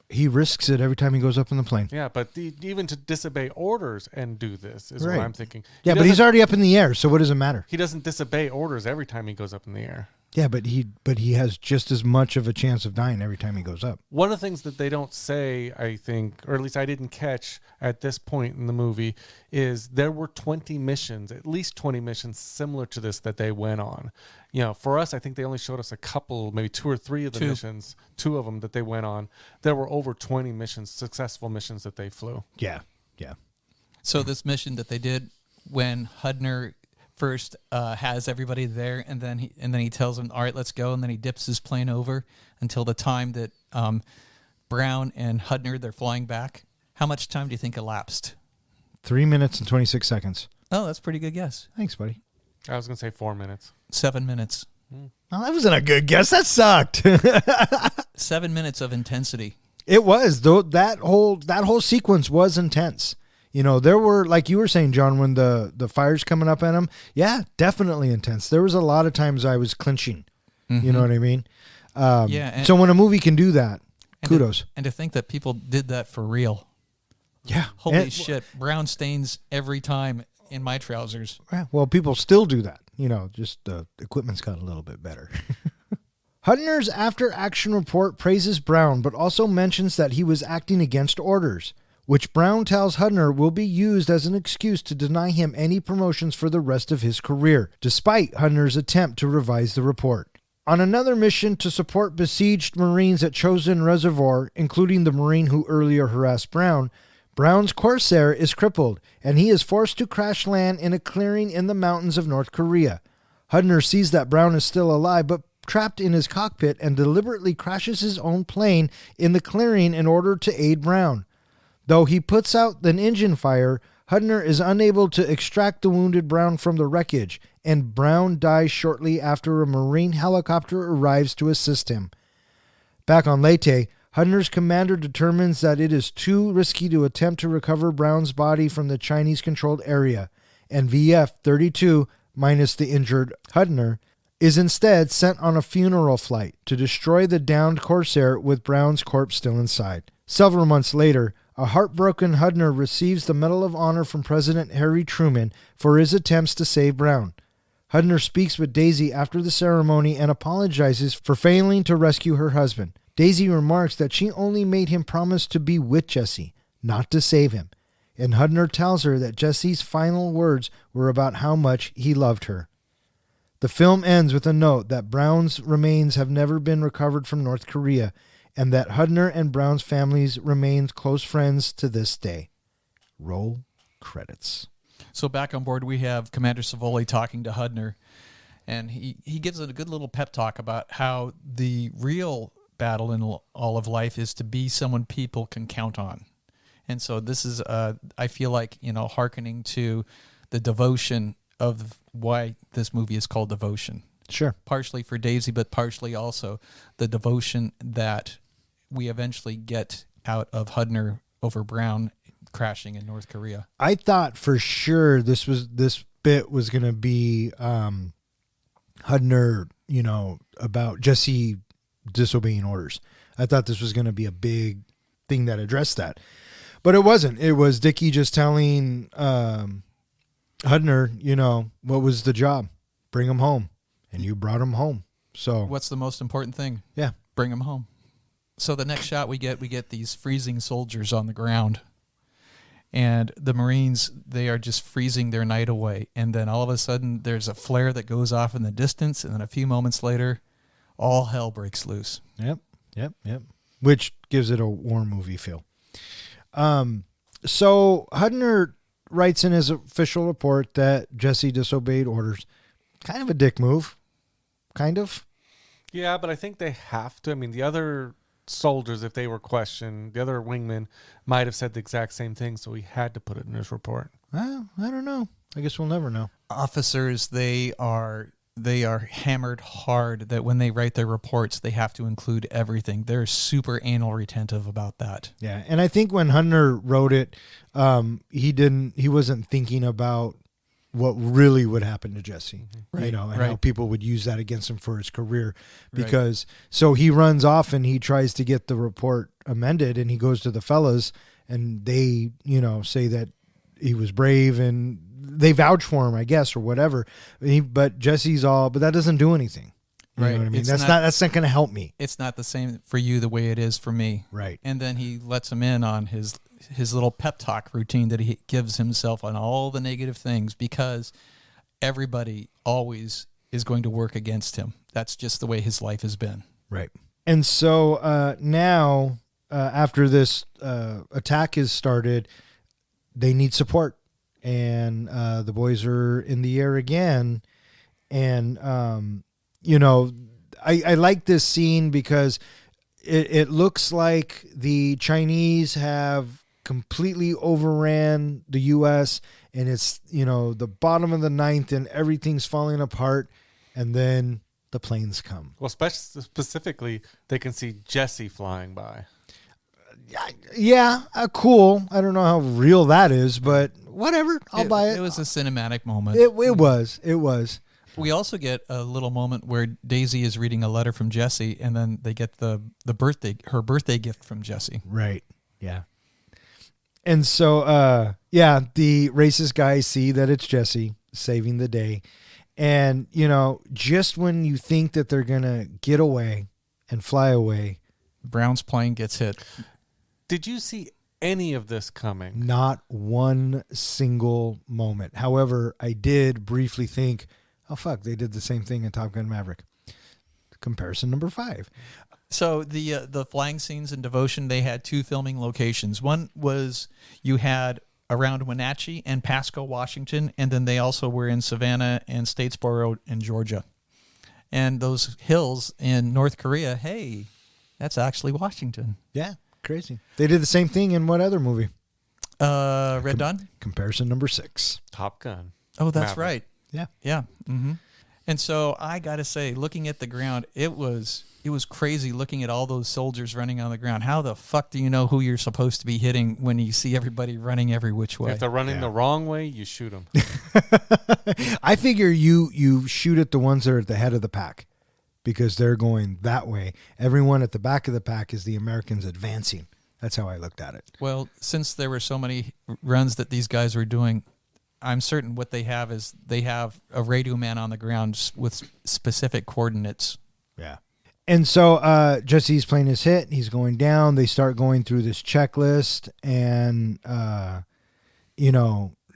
He risks it every time he goes up in the plane. Yeah, but even to disobey orders and do this is Right. what I'm thinking. Yeah, but he's already up in the air, so what does it matter? He doesn't disobey orders every time he goes up in the air. Yeah, but he has just as much of a chance of dying every time he goes up. One of the things that they don't say, I think, or at least I didn't catch at this point in the movie, is there were 20 missions, at least 20 missions similar to this that they went on. You know, for us, I think they only showed us a couple, maybe 2 or 3 of the missions, 2 of them that they went on. There were over 20 missions, successful missions that they flew. Yeah. So this mission that they did when Hudner first has everybody there, and then he tells them, all right, let's go, and then he dips his plane over until the time that Brown and Hudner, they're flying back. How much time do you think elapsed? 3 minutes and 26 seconds. Oh, that's a pretty good guess. Thanks, buddy. I was going to say 4 minutes. 7 minutes. Well, that wasn't a good guess. That sucked. 7 minutes of intensity. It was, though. That whole sequence was intense. You know, there were, like you were saying, John, when the fire's coming up at him. Yeah, definitely intense. There was a lot of times I was clinching. You know what I mean? Yeah. So when a movie can do that, kudos. And to think that people did that for real. Yeah. Holy shit. Brown stains every time in my trousers. Well, people still do that. You know, just the equipment's got a little bit better. Hudner's after-action report praises Brown, but also mentions that he was acting against orders, which Brown tells Hudner will be used as an excuse to deny him any promotions for the rest of his career, despite Hudner's attempt to revise the report. On another mission to support besieged Marines at Chosin Reservoir, including the Marine who earlier harassed Brown, Brown's Corsair is crippled, and he is forced to crash land in a clearing in the mountains of North Korea. Hudner sees that Brown is still alive, but trapped in his cockpit, and deliberately crashes his own plane in the clearing in order to aid Brown. Though he puts out an engine fire, Hudner is unable to extract the wounded Brown from the wreckage, and Brown dies shortly after a Marine helicopter arrives to assist him. Back on Leyte, Hudner's commander determines that it is too risky to attempt to recover Brown's body from the Chinese-controlled area, and VF-32, minus the injured Hudner, is instead sent on a funeral flight to destroy the downed Corsair with Brown's corpse still inside. Several months later, a heartbroken Hudner receives the Medal of Honor from President Harry Truman for his attempts to save Brown. Hudner speaks with Daisy after the ceremony and apologizes for failing to rescue her husband. Daisy remarks that she only made him promise to be with Jesse, not to save him, and Hudner tells her that Jesse's final words were about how much he loved her. The film ends with a note that Brown's remains have never been recovered from North Korea, and that Hudner and Brown's families remain close friends to this day. Roll credits. So back on board, we have Commander Savoli talking to Hudner, and he gives it a good little pep talk about how the real battle in all of life is to be someone people can count on. And so this is, I feel like, hearkening to the devotion of why this movie is called Devotion. Sure. Partially for Daisy, but partially also the devotion that we eventually get out of Hudner over Brown crashing in North Korea. I thought for sure this bit was going to be Hudner, about Jesse disobeying orders. I thought this was going to be a big thing that addressed that. But it wasn't. It was Dickie just telling Hudner, what was the job? Bring him home. And you brought him home. So what's the most important thing? Yeah. Bring him home. So the next shot we get these freezing soldiers on the ground. And the Marines, they are just freezing their night away. And then all of a sudden there's a flare that goes off in the distance. And then a few moments later, all hell breaks loose. Yep. Which gives it a war movie feel. So Hudner writes in his official report that Jesse disobeyed orders. Kind of a dick move. Kind of. Yeah, but I think they have to. I mean, the other soldiers, if they were questioned, the other wingmen might have said the exact same thing, so he had to put it in his report. Well, I don't know. I guess we'll never know. Officers, they are hammered hard that when they write their reports, they have to include everything. They're super anal retentive about that. Yeah, and I think when Hudner wrote it, he wasn't thinking about what really would happen to Jesse, Right, and how right. people would use that against him for his career, because so he runs off and he tries to get the report amended, and he goes to the fellas, and they, say that he was brave and they vouch for him, I guess, or whatever. But Jesse's but that doesn't do anything. You know what I mean? That's not going to help me. It's not the same for you the way it is for me. Right. And then he lets him in on his little pep talk routine that he gives himself on all the negative things, because everybody always is going to work against him. That's just the way his life has been. Right. And so now, after this attack is started, they need support. And the boys are in the air again. And, I like this scene because it looks like the Chinese have completely overran the U.S. and it's, the bottom of the ninth and everything's falling apart. And then the planes come. Well, specifically, they can see Jesse flying by. Yeah, cool. I don't know how real that is, but whatever. I'll buy it. It was a cinematic moment. It was. We also get a little moment where Daisy is reading a letter from Jesse, and then they get her birthday gift from Jesse. Right. Yeah. And so, the racist guys see that it's Jesse saving the day. And, just when you think that they're going to get away and fly away, Brown's plane gets hit. Did you see any of this coming? Not one single moment. However, I did briefly think, oh, fuck, they did the same thing in Top Gun Maverick. Comparison number 5. So the flying scenes in Devotion, they had 2 filming locations. One was you had around Wenatchee and Pasco, Washington, and then they also were in Savannah and Statesboro in Georgia. And those hills in North Korea, hey, that's actually Washington. Yeah, crazy. They did the same thing in what other movie? Red Dawn? Comparison number 6. Top Gun. Oh, that's Maverick. right. Yeah. Yeah. Mm-hmm. And so I got to say, looking at the ground, it was crazy looking at all those soldiers running on the ground. How the fuck do you know who you're supposed to be hitting when you see everybody running every which way? If they're running the wrong way, you shoot them. I figure you shoot at the ones that are at the head of the pack because they're going that way. Everyone at the back of the pack is the Americans advancing. That's how I looked at it. Well, since there were so many runs that these guys were doing, I'm certain what they have is they have a radio man on the ground with specific coordinates. Yeah. And so Jesse's plane is hit. He's going down. They start going through this checklist. And,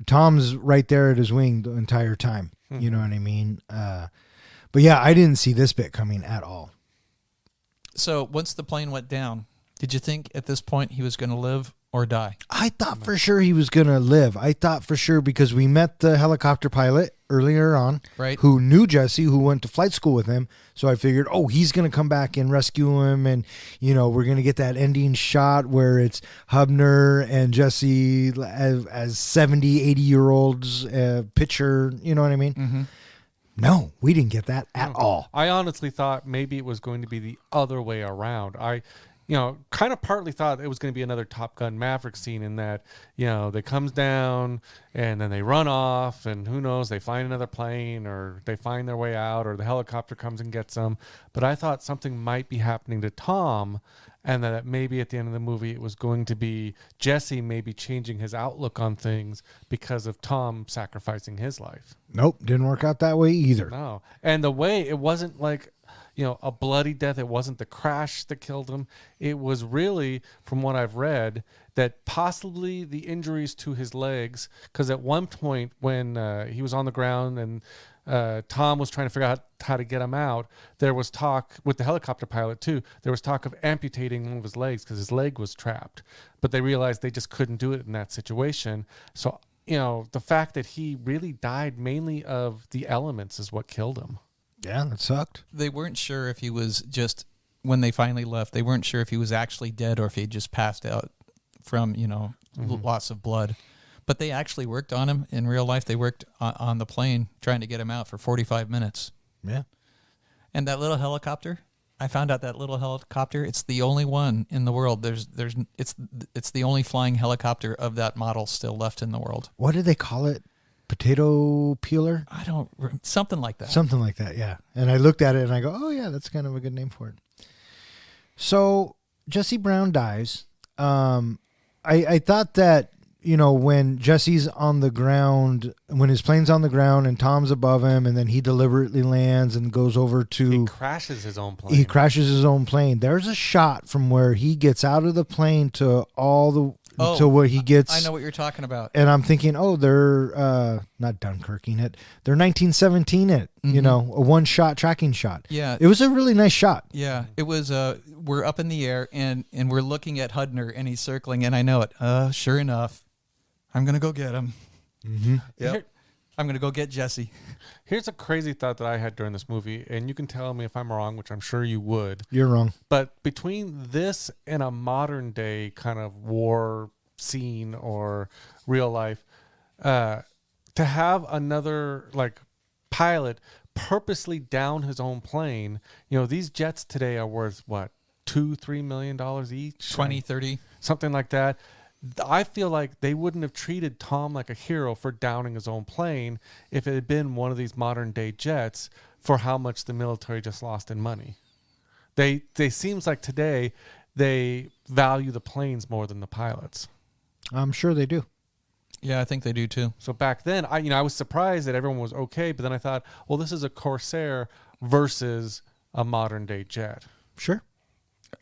Tom's right there at his wing the entire time. Mm-hmm. You know what I mean? But, yeah, I didn't see this bit coming at all. So once the plane went down, did you think at this point he was going to live or die? I thought for sure he was going to live. I thought for sure because we met the helicopter pilot earlier on, right, who knew Jesse, who went to flight school with him. So I figured, he's going to come back and rescue him. And, we're going to get that ending shot where it's Hubner and Jesse as 70, 80-year-olds picture. You know what I mean? Mm-hmm. No, we didn't get that at all. I honestly thought maybe it was going to be the other way around. I kind of partly thought it was going to be another Top Gun Maverick scene in that, they comes down and then they run off and who knows, they find another plane or they find their way out or the helicopter comes and gets them. But I thought something might be happening to Tom and that maybe at the end of the movie it was going to be Jesse maybe changing his outlook on things because of Tom sacrificing his life. Nope, didn't work out that way either. No. And the way it wasn't like, a bloody death. It wasn't the crash that killed him. It was really, from what I've read, that possibly the injuries to his legs, because at one point when he was on the ground and Tom was trying to figure out how to get him out, there was talk with the helicopter pilot too. There was talk of amputating one of his legs because his leg was trapped, but they realized they just couldn't do it in that situation. So, the fact that he really died mainly of the elements is what killed him. Yeah, that sucked. They weren't sure if he was just, when they finally left, they weren't sure if he was actually dead or if he had just passed out from, loss of blood. But they actually worked on him in real life. They worked on the plane trying to get him out for 45 minutes. Yeah. And that little helicopter, I found out that little helicopter, it's the only one in the world. It's the only flying helicopter of that model still left in the world. What did they call it? potato peeler. Something like that. Something like that, yeah. And I looked at it and I go, oh, yeah, that's kind of a good name for it. So Jesse Brown dies. I thought that, when Jesse's on the ground, when his plane's on the ground and Tom's above him, and then he deliberately lands and goes over to... He crashes his own plane. He crashes his own plane. There's a shot from where he gets out of the plane to to where he gets... I know what you're talking about. And I'm thinking, they're not Dunkirking it. They're 1917 it, a one-shot tracking shot. Yeah. It was a really nice shot. Yeah. It was, we're up in the air, and we're looking at Hudner, and he's circling, and I know it. Sure enough, I'm going to go get him. Mm-hmm. Yep. I'm going to go get Jesse. Here's a crazy thought that I had during this movie, and you can tell me if I'm wrong, which I'm sure you would. You're wrong. But between this and a modern day kind of war scene or real life, to have another pilot purposely down his own plane, these jets today are worth what, $2-3 million each? 20, 30. Something like that. I feel like they wouldn't have treated Tom like a hero for downing his own plane if it had been one of these modern day jets for how much the military just lost in money. They seems like today they value the planes more than the pilots. I'm sure they do. Yeah, I think they do too. So back then, I was surprised that everyone was okay, but then I thought, well, this is a Corsair versus a modern day jet. Sure.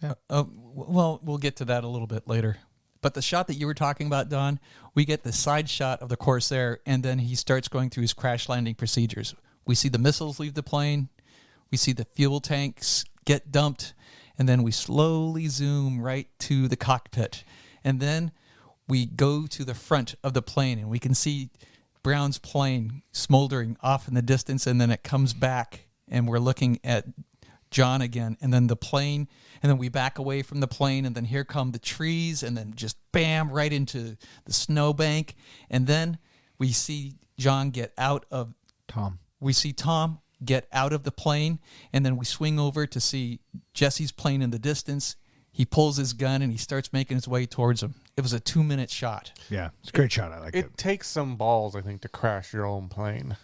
Yeah. Well, we'll get to that a little bit later. But the shot that you were talking about, Don, we get the side shot of the Corsair, and then he starts going through his crash landing procedures. We see the missiles leave the plane. We see the fuel tanks get dumped. And then we slowly zoom right to the cockpit. And then we go to the front of the plane, and we can see Brown's plane smoldering off in the distance. And then it comes back, and we're looking at John again, and then the plane, and then we back away from the plane, and then here come the trees, and then just bam, right into the snowbank. And then we see John get out of... Tom. We see Tom get out of the plane, and then we swing over to see Jesse's plane in the distance. He pulls his gun, and he starts making his way towards him. It was a 2-minute shot. Yeah, it's a great shot. I like it. It takes some balls, I think, to crash your own plane,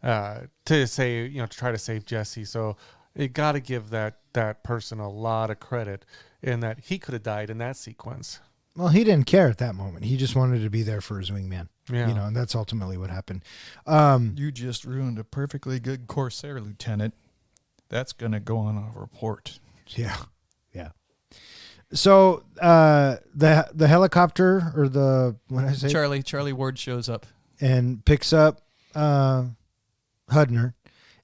to try to save Jesse. So you got to give that person a lot of credit in that he could have died in that sequence. Well, he didn't care at that moment. He just wanted to be there for his wingman. Yeah. And that's ultimately what happened. You just ruined a perfectly good Corsair, Lieutenant. That's going to go on a report. Yeah. Yeah. So the helicopter or what did I say? Charlie Ward shows up and picks up Hudner.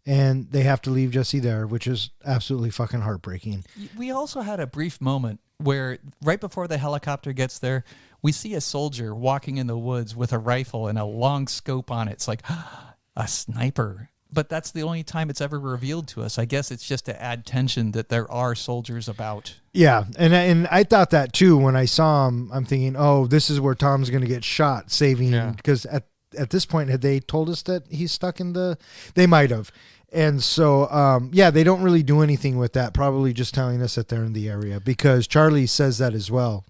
And they have to leave Jesse there, which is absolutely fucking heartbreaking. We also had a brief moment where right before the helicopter gets there, we see a soldier walking in the woods with a rifle and a long scope on it. It's like a sniper. But that's the only time it's ever revealed to us. I guess it's just to add tension that there are soldiers about. Yeah, and I thought that too when I saw him. I'm thinking, oh, this is where Tom's going to get shot, saving him. Because at this point, had they told us that he's stuck in the... They might have. And so, they don't really do anything with that, probably just telling us that they're in the area, because Charlie says that as well,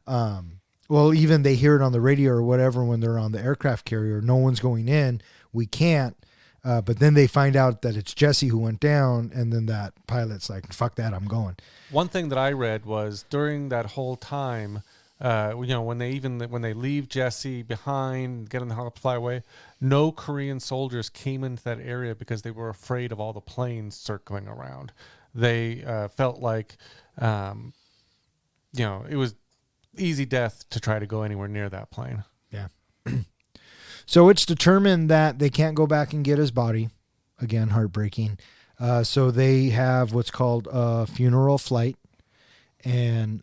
well, even they hear it on the radio or whatever when they're on the aircraft carrier, no one's going in, we can't, but then they find out that it's Jesse who went down, and then that pilot's like, fuck that, I'm going. One thing that I read was during that whole time, when they leave Jesse behind, get in the helicopter, fly away, no Korean soldiers came into that area because they were afraid of all the planes circling around. They felt like, it was easy death to try to go anywhere near that plane. Yeah. So it's determined that they can't go back and get his body. Again, heartbreaking. So they have what's called a funeral flight. And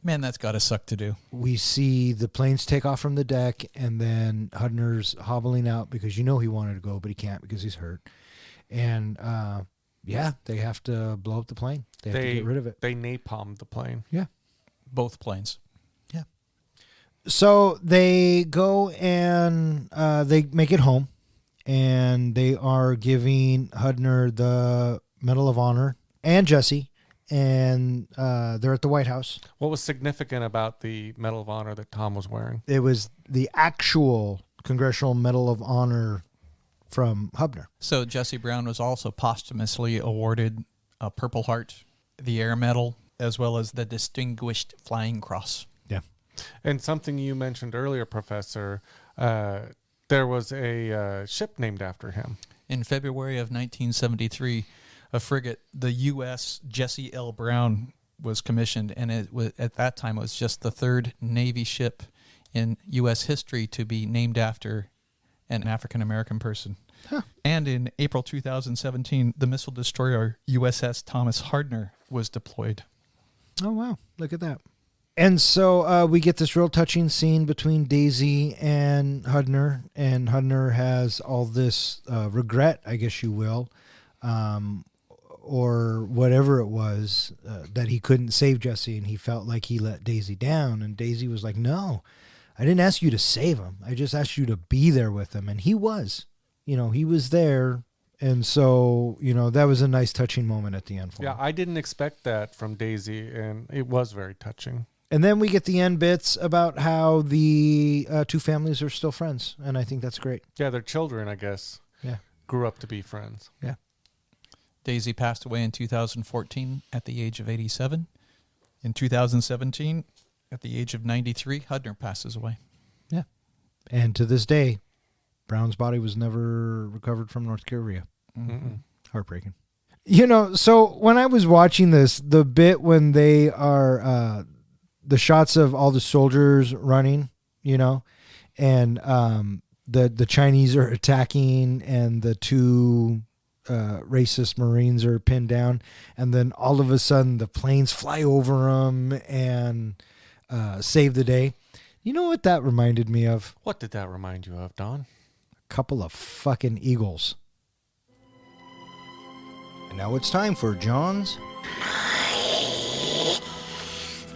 man, that's got to suck to do. We see the planes take off from the deck, and then Hudner's hobbling out because he wanted to go, but he can't because he's hurt. And they have to blow up the plane. They have to get rid of it. They napalmed the plane. Yeah, both planes. Yeah. So they go and they make it home, and they are giving Hudner the Medal of Honor and Jesse. And they're at the White House. What was significant about the Medal of Honor that Tom was wearing? It was the actual Congressional Medal of Honor from Hubner. So Jesse Brown was also posthumously awarded a Purple Heart, the Air Medal, as well as the Distinguished Flying Cross. Yeah. And something you mentioned earlier, Professor, there was a ship named after him. In February of 1973, a frigate, the U.S. Jesse L. Brown, was commissioned, and it was, at that time, it was just the third Navy ship in U.S. history to be named after an African-American person. Huh. And in April 2017, the missile destroyer USS Thomas Hardner was deployed. Oh, wow. Look at that. And so we get this real touching scene between Daisy and Hudner has all this regret, I guess you will, or whatever it was, that he couldn't save Jesse, and he felt like he let Daisy down. And Daisy was like, no, I didn't ask you to save him. I just asked you to be there with him. And he was. He was there. And so, that was a nice touching moment at the end for him. Yeah, I didn't expect that from Daisy, and it was very touching. And then we get the end bits about how the two families are still friends. And I think that's great. Yeah, their children, I guess, grew up to be friends. Yeah. Daisy passed away in 2014 at the age of 87. In 2017, at the age of 93, Hudner passes away. Yeah. And to this day, Brown's body was never recovered from North Korea. Mm-mm. Heartbreaking. So when I was watching this, the bit when they are, the shots of all the soldiers running, and the Chinese are attacking and the two racist Marines are pinned down, and then all of a sudden the planes fly over them and save the day. You know what that reminded me of? What did that remind you of, Don? A couple of fucking eagles. And now it's time for John's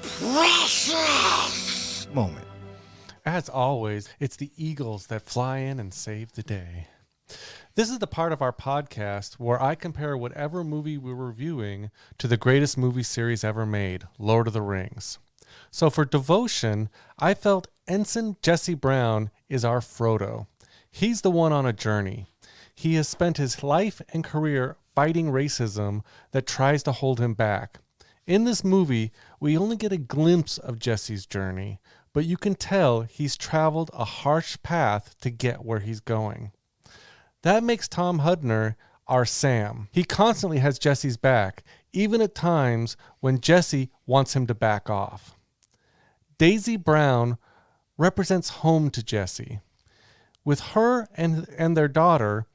Precious Moment. As always, it's the Eagles that fly in and save the day. This is the part of our podcast where I compare whatever movie we're reviewing to the greatest movie series ever made, Lord of the Rings. So for Devotion, I felt Ensign Jesse Brown is our Frodo. He's the one on a journey. He has spent his life and career fighting racism that tries to hold him back. In this movie, we only get a glimpse of Jesse's journey, but you can tell he's traveled a harsh path to get where he's going. That makes Tom Hudner our Sam. He constantly has Jesse's back, even at times when Jesse wants him to back off. Daisy Brown represents home to Jesse. With her and their daughter,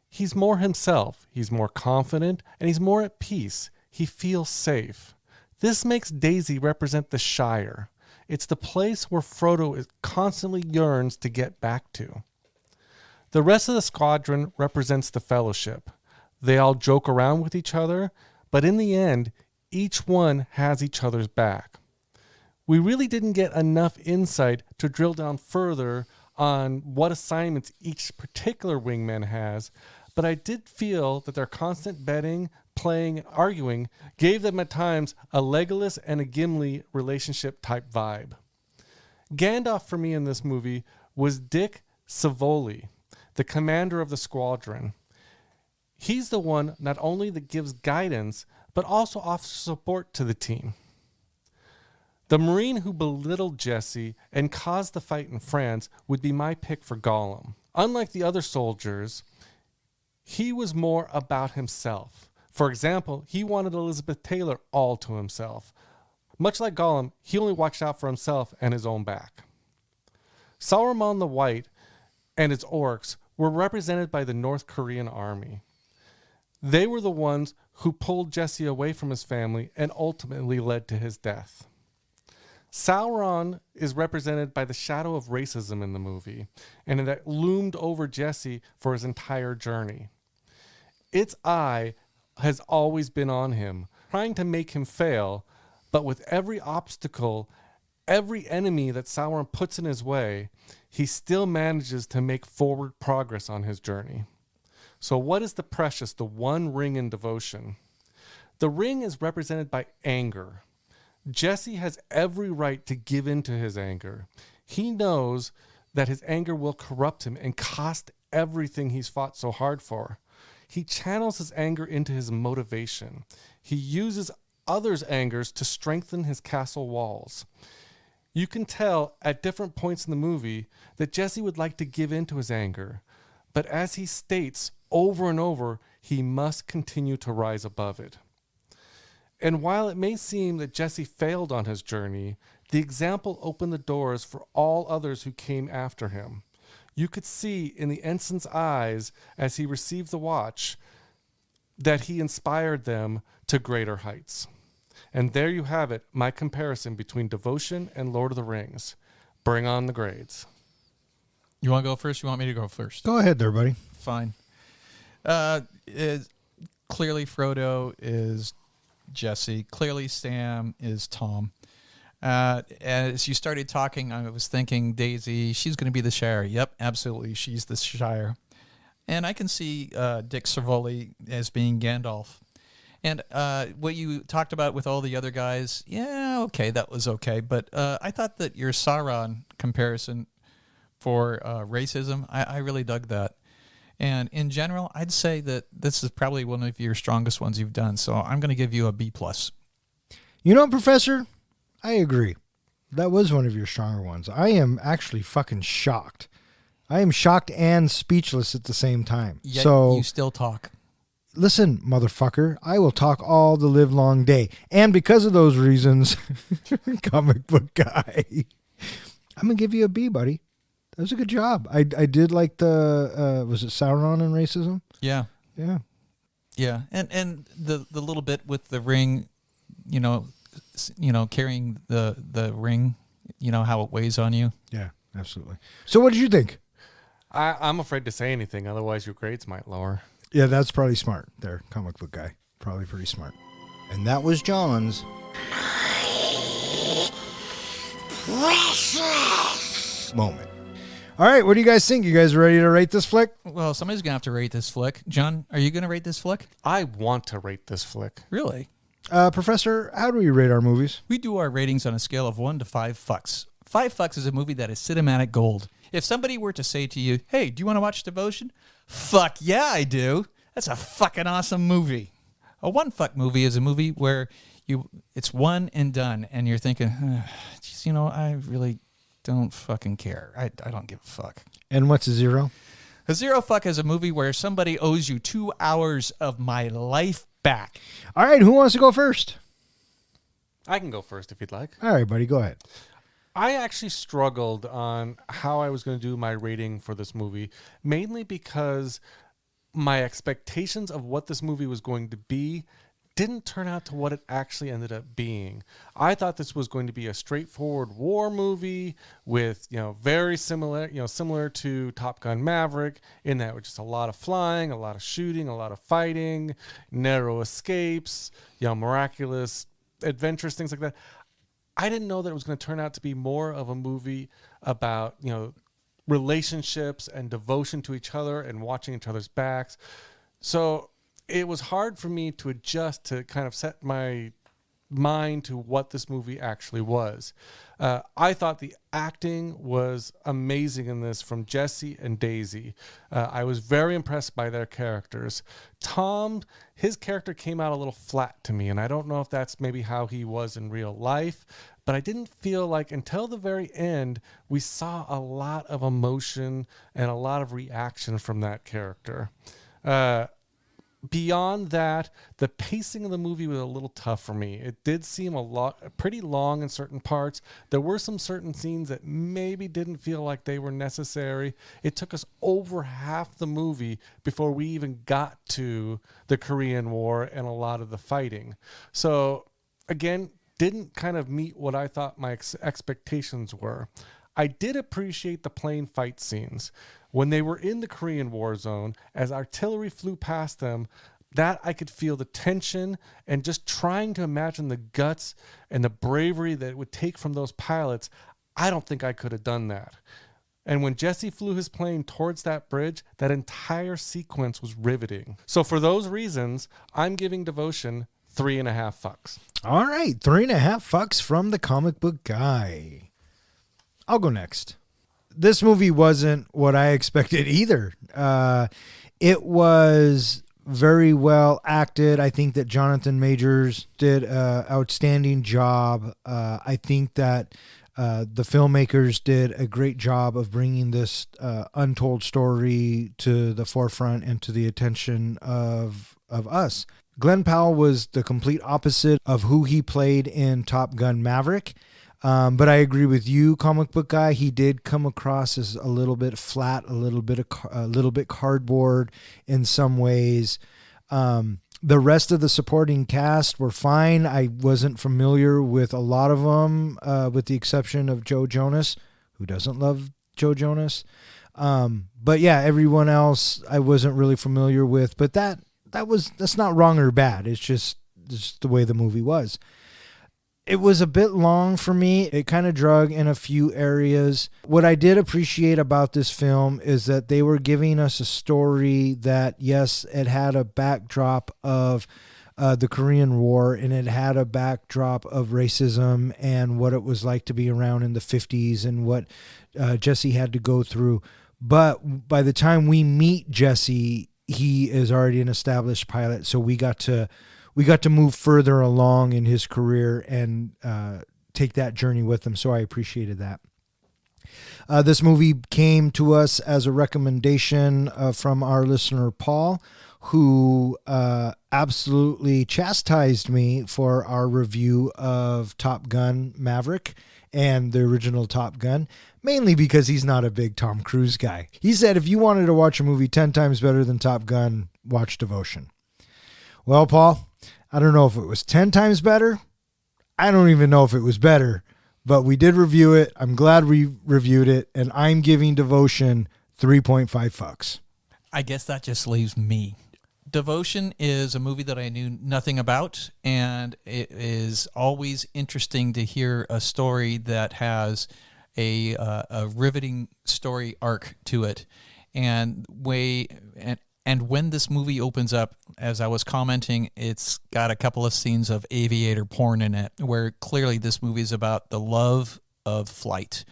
he's more himself. He's more confident, and he's more at peace. He feels safe. This makes Daisy represent the Shire. It's the place where Frodo constantly yearns to get back to. The rest of the squadron represents the Fellowship. They all joke around with each other, but in the end, each one has each other's back. We really didn't get enough insight to drill down further on what assignments each particular wingman has, but I did feel that their constant betting, playing, arguing gave them at times a Legolas and a Gimli relationship type vibe. Gandalf for me in this movie was Dick Savoli, the commander of the squadron. He's the one not only that gives guidance, but also offers support to the team. The Marine who belittled Jesse and caused the fight in France would be my pick for Gollum. Unlike the other soldiers, he was more about himself. For example, he wanted Elizabeth Taylor all to himself. Much like Gollum, he only watched out for himself and his own back. Saruman the White and his orcs were represented by the North Korean army. They were the ones who pulled Jesse away from his family and ultimately led to his death. Sauron is represented by the shadow of racism in the movie, and that loomed over Jesse for his entire journey. Its eye has always been on him, trying to make him fail, but with every obstacle, every enemy that Sauron puts in his way, he still manages to make forward progress on his journey. So what is the precious, the one ring in Devotion? The ring is represented by anger. Jesse has every right to give in to his anger. He knows that his anger will corrupt him and cost everything he's fought so hard for. He channels his anger into his motivation. He uses others' angers to strengthen his castle walls. You can tell at different points in the movie that Jesse would like to give in to his anger, but as he states over and over, he must continue to rise above it. And while it may seem that Jesse failed on his journey, the example opened the doors for all others who came after him. You could see in the ensign's eyes as he received the watch that he inspired them to greater heights. And there you have it, my comparison between Devotion and Lord of the Rings. Bring on the grades. You want to go first? You want me to go first? Go ahead there, buddy. Fine. Clearly Frodo is Jesse. Clearly Sam is Tom. As you started talking, I was thinking Daisy, she's going to be the Shire. Yep, absolutely. She's the Shire. And I can see Dick Cervoli as being Gandalf. And what you talked about with all the other guys, yeah, okay, that was okay. But I thought that your Sauron comparison for racism, I really dug that. And in general, I'd say that this is probably one of your strongest ones you've done. So I'm going to give you a B+. You know, Professor, I agree. That was one of your stronger ones. I am actually fucking shocked. I am shocked and speechless at the same time. Yet so you still talk. Listen, motherfucker, I will talk all the live long day. And because of those reasons, comic book guy, I'm going to give you a B, buddy. That was a good job. I did like the, was it Sauron and racism? Yeah. Yeah. Yeah. And the little bit with the ring, carrying the ring, how it weighs on you. Yeah, absolutely. So what did you think? I'm afraid to say anything, otherwise your grades might lower. Yeah, that's probably smart there, comic book guy. Probably pretty smart. And that was John's precious moment. All right, what do you guys think? You guys ready to rate this flick? Well, somebody's going to have to rate this flick. John, are you going to rate this flick? I want to rate this flick. Really? Professor, how do we rate our movies? We do our ratings on a scale of 1 to 5 fucks. 5 fucks is a movie that is cinematic gold. If somebody were to say to you, hey, do you want to watch Devotion? Fuck yeah, I do. That's a fucking awesome movie. A 1 fuck movie is a movie where it's one and done, and you're thinking, geez, I really don't fucking care. I don't give a fuck. And what's a 0? A 0 fuck is a movie where somebody owes you 2 hours of my life back. All right, who wants to go first? I can go first if you'd like. All right, buddy, go ahead. I actually struggled on how I was going to do my rating for this movie, mainly because my expectations of what this movie was going to be didn't turn out to what it actually ended up being. I thought this was going to be a straightforward war movie with, very similar to Top Gun Maverick, in that it was just a lot of flying, a lot of shooting, a lot of fighting, narrow escapes, miraculous adventures, things like that. I didn't know that it was going to turn out to be more of a movie about, relationships and devotion to each other and watching each other's backs. So it was hard for me to adjust to kind of set my mind to what this movie actually was. I thought the acting was amazing in this from Jesse and Daisy. I was very impressed by their characters. Tom, his character came out a little flat to me, and I don't know if that's maybe how he was in real life, but I didn't feel like until the very end we saw a lot of emotion and a lot of reaction from that character. Beyond that, the pacing of the movie was a little tough for me. It did seem pretty long in certain parts. There were some certain scenes that maybe didn't feel like they were necessary. It took us over half the movie before we even got to the Korean War and a lot of the fighting. So, again, didn't kind of meet what I thought my expectations were. I did appreciate the plane fight scenes. When they were in the Korean War zone, as artillery flew past them, that I could feel the tension and just trying to imagine the guts and the bravery that it would take from those pilots. I don't think I could have done that. And when Jesse flew his plane towards that bridge, that entire sequence was riveting. So for those reasons, I'm giving Devotion 3.5 fucks. All right, 3.5 fucks from the comic book guy. I'll go next. this movie wasn't what I expected either. It was very well acted. I think that Jonathan Majors did an outstanding job. I think that the filmmakers did a great job of bringing this untold story to the forefront and to the attention of us. Glen Powell was the complete opposite of who he played in Top Gun Maverick. But I agree with you, comic book guy. He did come across as a little bit flat, a little bit cardboard in some ways. The rest of the supporting cast were fine. I wasn't familiar with a lot of them, with the exception of Joe Jonas. Who doesn't love Joe Jonas? But yeah, everyone else I wasn't really familiar with. But that's not wrong or bad. It's just the way the movie was. It was a bit long for me. It kind of drug in a few areas. What I did appreciate about this film is that they were giving us a story that, yes, it had a backdrop of the Korean War, and it had a backdrop of racism and what it was like to be around in the 50s and what Jesse had to go through. But by the time we meet Jesse, he is already an established pilot, so we got to move further along in his career and take that journey with him. So I appreciated that. This movie came to us as a recommendation from our listener, Paul, who absolutely chastised me for our review of Top Gun Maverick and the original Top Gun, mainly because he's not a big Tom Cruise guy. He said, if you wanted to watch a movie 10 times better than Top Gun, watch Devotion. Well, Paul, I don't know if it was 10 times better. I don't even know if it was better, but we did review it. I'm glad we reviewed it, and I'm giving Devotion 3.5 fucks. I guess that just leaves me. Devotion is a movie that I knew nothing about, and it is always interesting to hear a story that has a riveting story arc to it. And when this movie opens up, as I was commenting, it's got a couple of scenes of aviator porn in it, where clearly this movie is about the love of flight.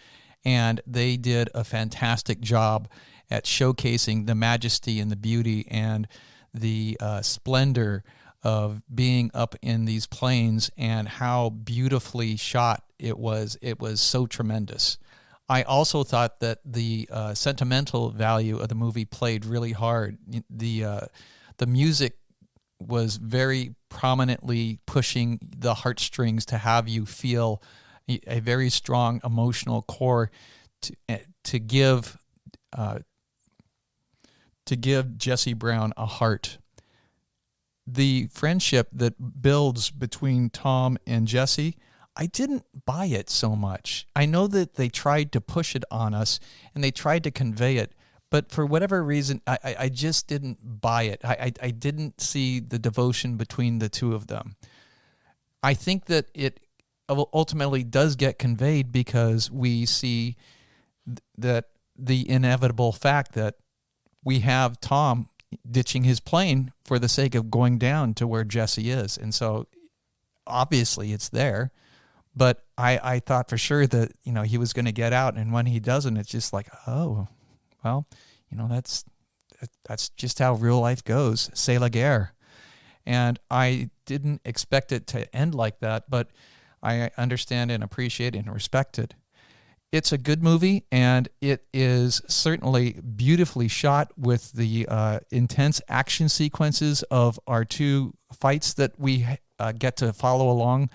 And they did a fantastic job at showcasing the majesty and the beauty and the splendor of being up in these planes and how beautifully shot it was. It was so tremendous. I also thought that the sentimental value of the movie played really hard. The music was very prominently pushing the heartstrings to have you feel a very strong emotional core to give Jesse Brown a heart. The friendship that builds between Tom and Jesse, I didn't buy it so much. I know that they tried to push it on us and they tried to convey it, but for whatever reason, I just didn't buy it. I didn't see the devotion between the two of them. I think that it ultimately does get conveyed because we see that the inevitable fact that we have Tom ditching his plane for the sake of going down to where Jesse is. And so obviously it's there. But I thought for sure that, he was going to get out. And when he doesn't, it's just like, oh, well, that's just how real life goes. C'est la guerre. And I didn't expect it to end like that, but I understand and appreciate and respect it. It's a good movie, and it is certainly beautifully shot with the intense action sequences of our two fights that we get to follow along.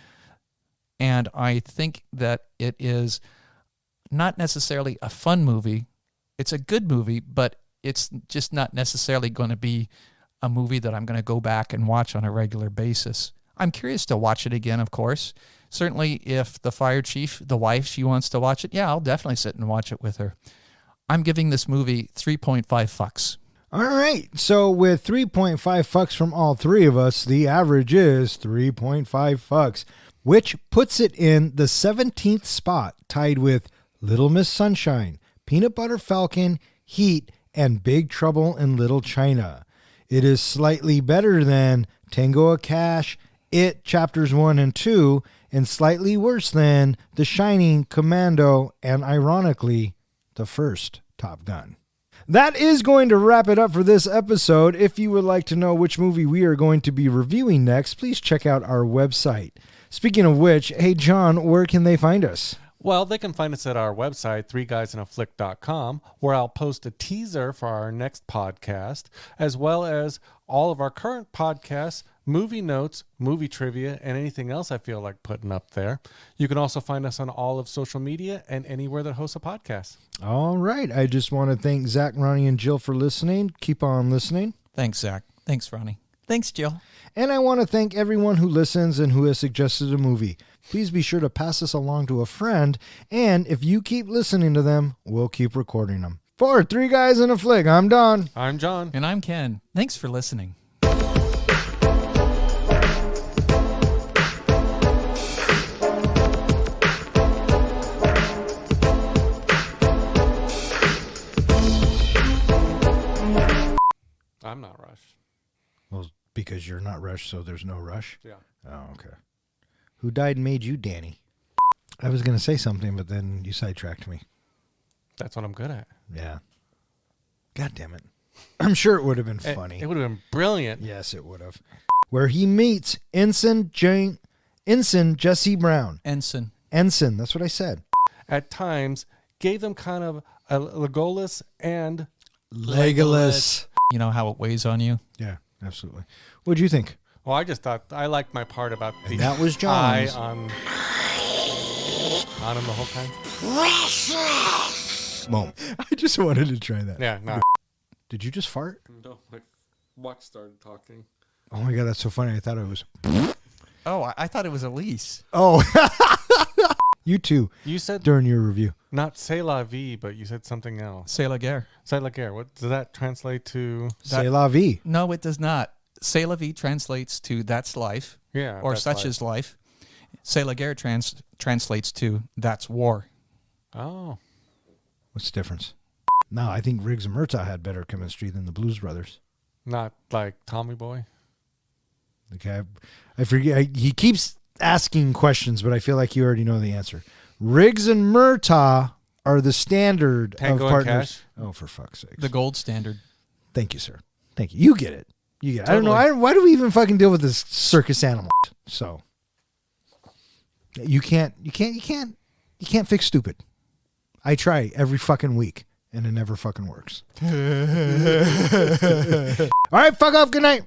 And I think that it is not necessarily a fun movie. It's a good movie, but it's just not necessarily going to be a movie that I'm going to go back and watch on a regular basis. I'm curious to watch it again, of course. Certainly, if the fire chief, the wife, she wants to watch it, yeah, I'll definitely sit and watch it with her. I'm giving this movie 3.5 fucks. All right. So with 3.5 fucks from all three of us, the average is 3.5 fucks, which puts it in the 17th spot, tied with Little Miss Sunshine, Peanut Butter Falcon, Heat, and Big Trouble in Little China. It is slightly better than Tango of Cash, It Chapters 1 and 2, and slightly worse than The Shining, Commando, and ironically, The the first Top Gun. That is going to wrap it up for this episode. If you would like to know which movie we are going to be reviewing next, please check out our website. Speaking of which, hey John, where can they find us? Well, they can find us at our website, 3guysinaflick.com, where I'll post a teaser for our next podcast, as well as all of our current podcasts, movie notes, movie trivia, and anything else I feel like putting up there. You can also find us on all of social media and anywhere that hosts a podcast. All right. I just want to thank Zach, Ronnie, and Jill for listening. Keep on listening. Thanks, Zach. Thanks, Ronnie. Thanks, Jill. And I want to thank everyone who listens and who has suggested a movie. Please be sure to pass this along to a friend. And if you keep listening to them, we'll keep recording them. For 3 Guys in a Flick, I'm Don. I'm John. And I'm Ken. Thanks for listening. I'm not rushed. Well, because you're not rushed, so there's no rush? Yeah. Oh, okay. Who died and made you, Danny? I was going to say something, but then you sidetracked me. That's what I'm good at. Yeah. God damn it. I'm sure it would have been funny. It would have been brilliant. Yes, it would have. Where he meets Ensign Jesse Brown. Ensign. That's what I said. At times, gave them kind of a Legolas and Legolas. You know how it weighs on you? Yeah, absolutely. What'd you think? Well, I just thought I liked my part about the And that was eye John's. on him the whole time. Mom. I just wanted to try that. Yeah, no. Did you just fart? No, my watch started talking. Oh my God, that's so funny. I thought it was. Oh, I thought it was Elise. Oh. You too, You said during your review. not c'est la vie, but you said something else. C'est la guerre. C'est la guerre. What does that translate to? C'est la vie. No, it does not. C'est la vie translates to that's life, Yeah. or that's such life. is life. C'est la guerre translates to that's war. Oh. What's the difference? No, I think Riggs and Murtaugh had better chemistry than the Blues Brothers. Not like Tommy Boy. Okay, I forget. He keeps asking questions, but I feel like you already know the answer. Riggs and Murtaugh are the standard Tango of and partners. Cash? Oh, for fuck's sake! The gold standard. Thank you, sir. Thank you. You get it. You get it. Totally. I don't know. Why do we even fucking deal with this circus animal? So you can't fix stupid. I try every fucking week, and it never fucking works. All right, fuck off. Good night.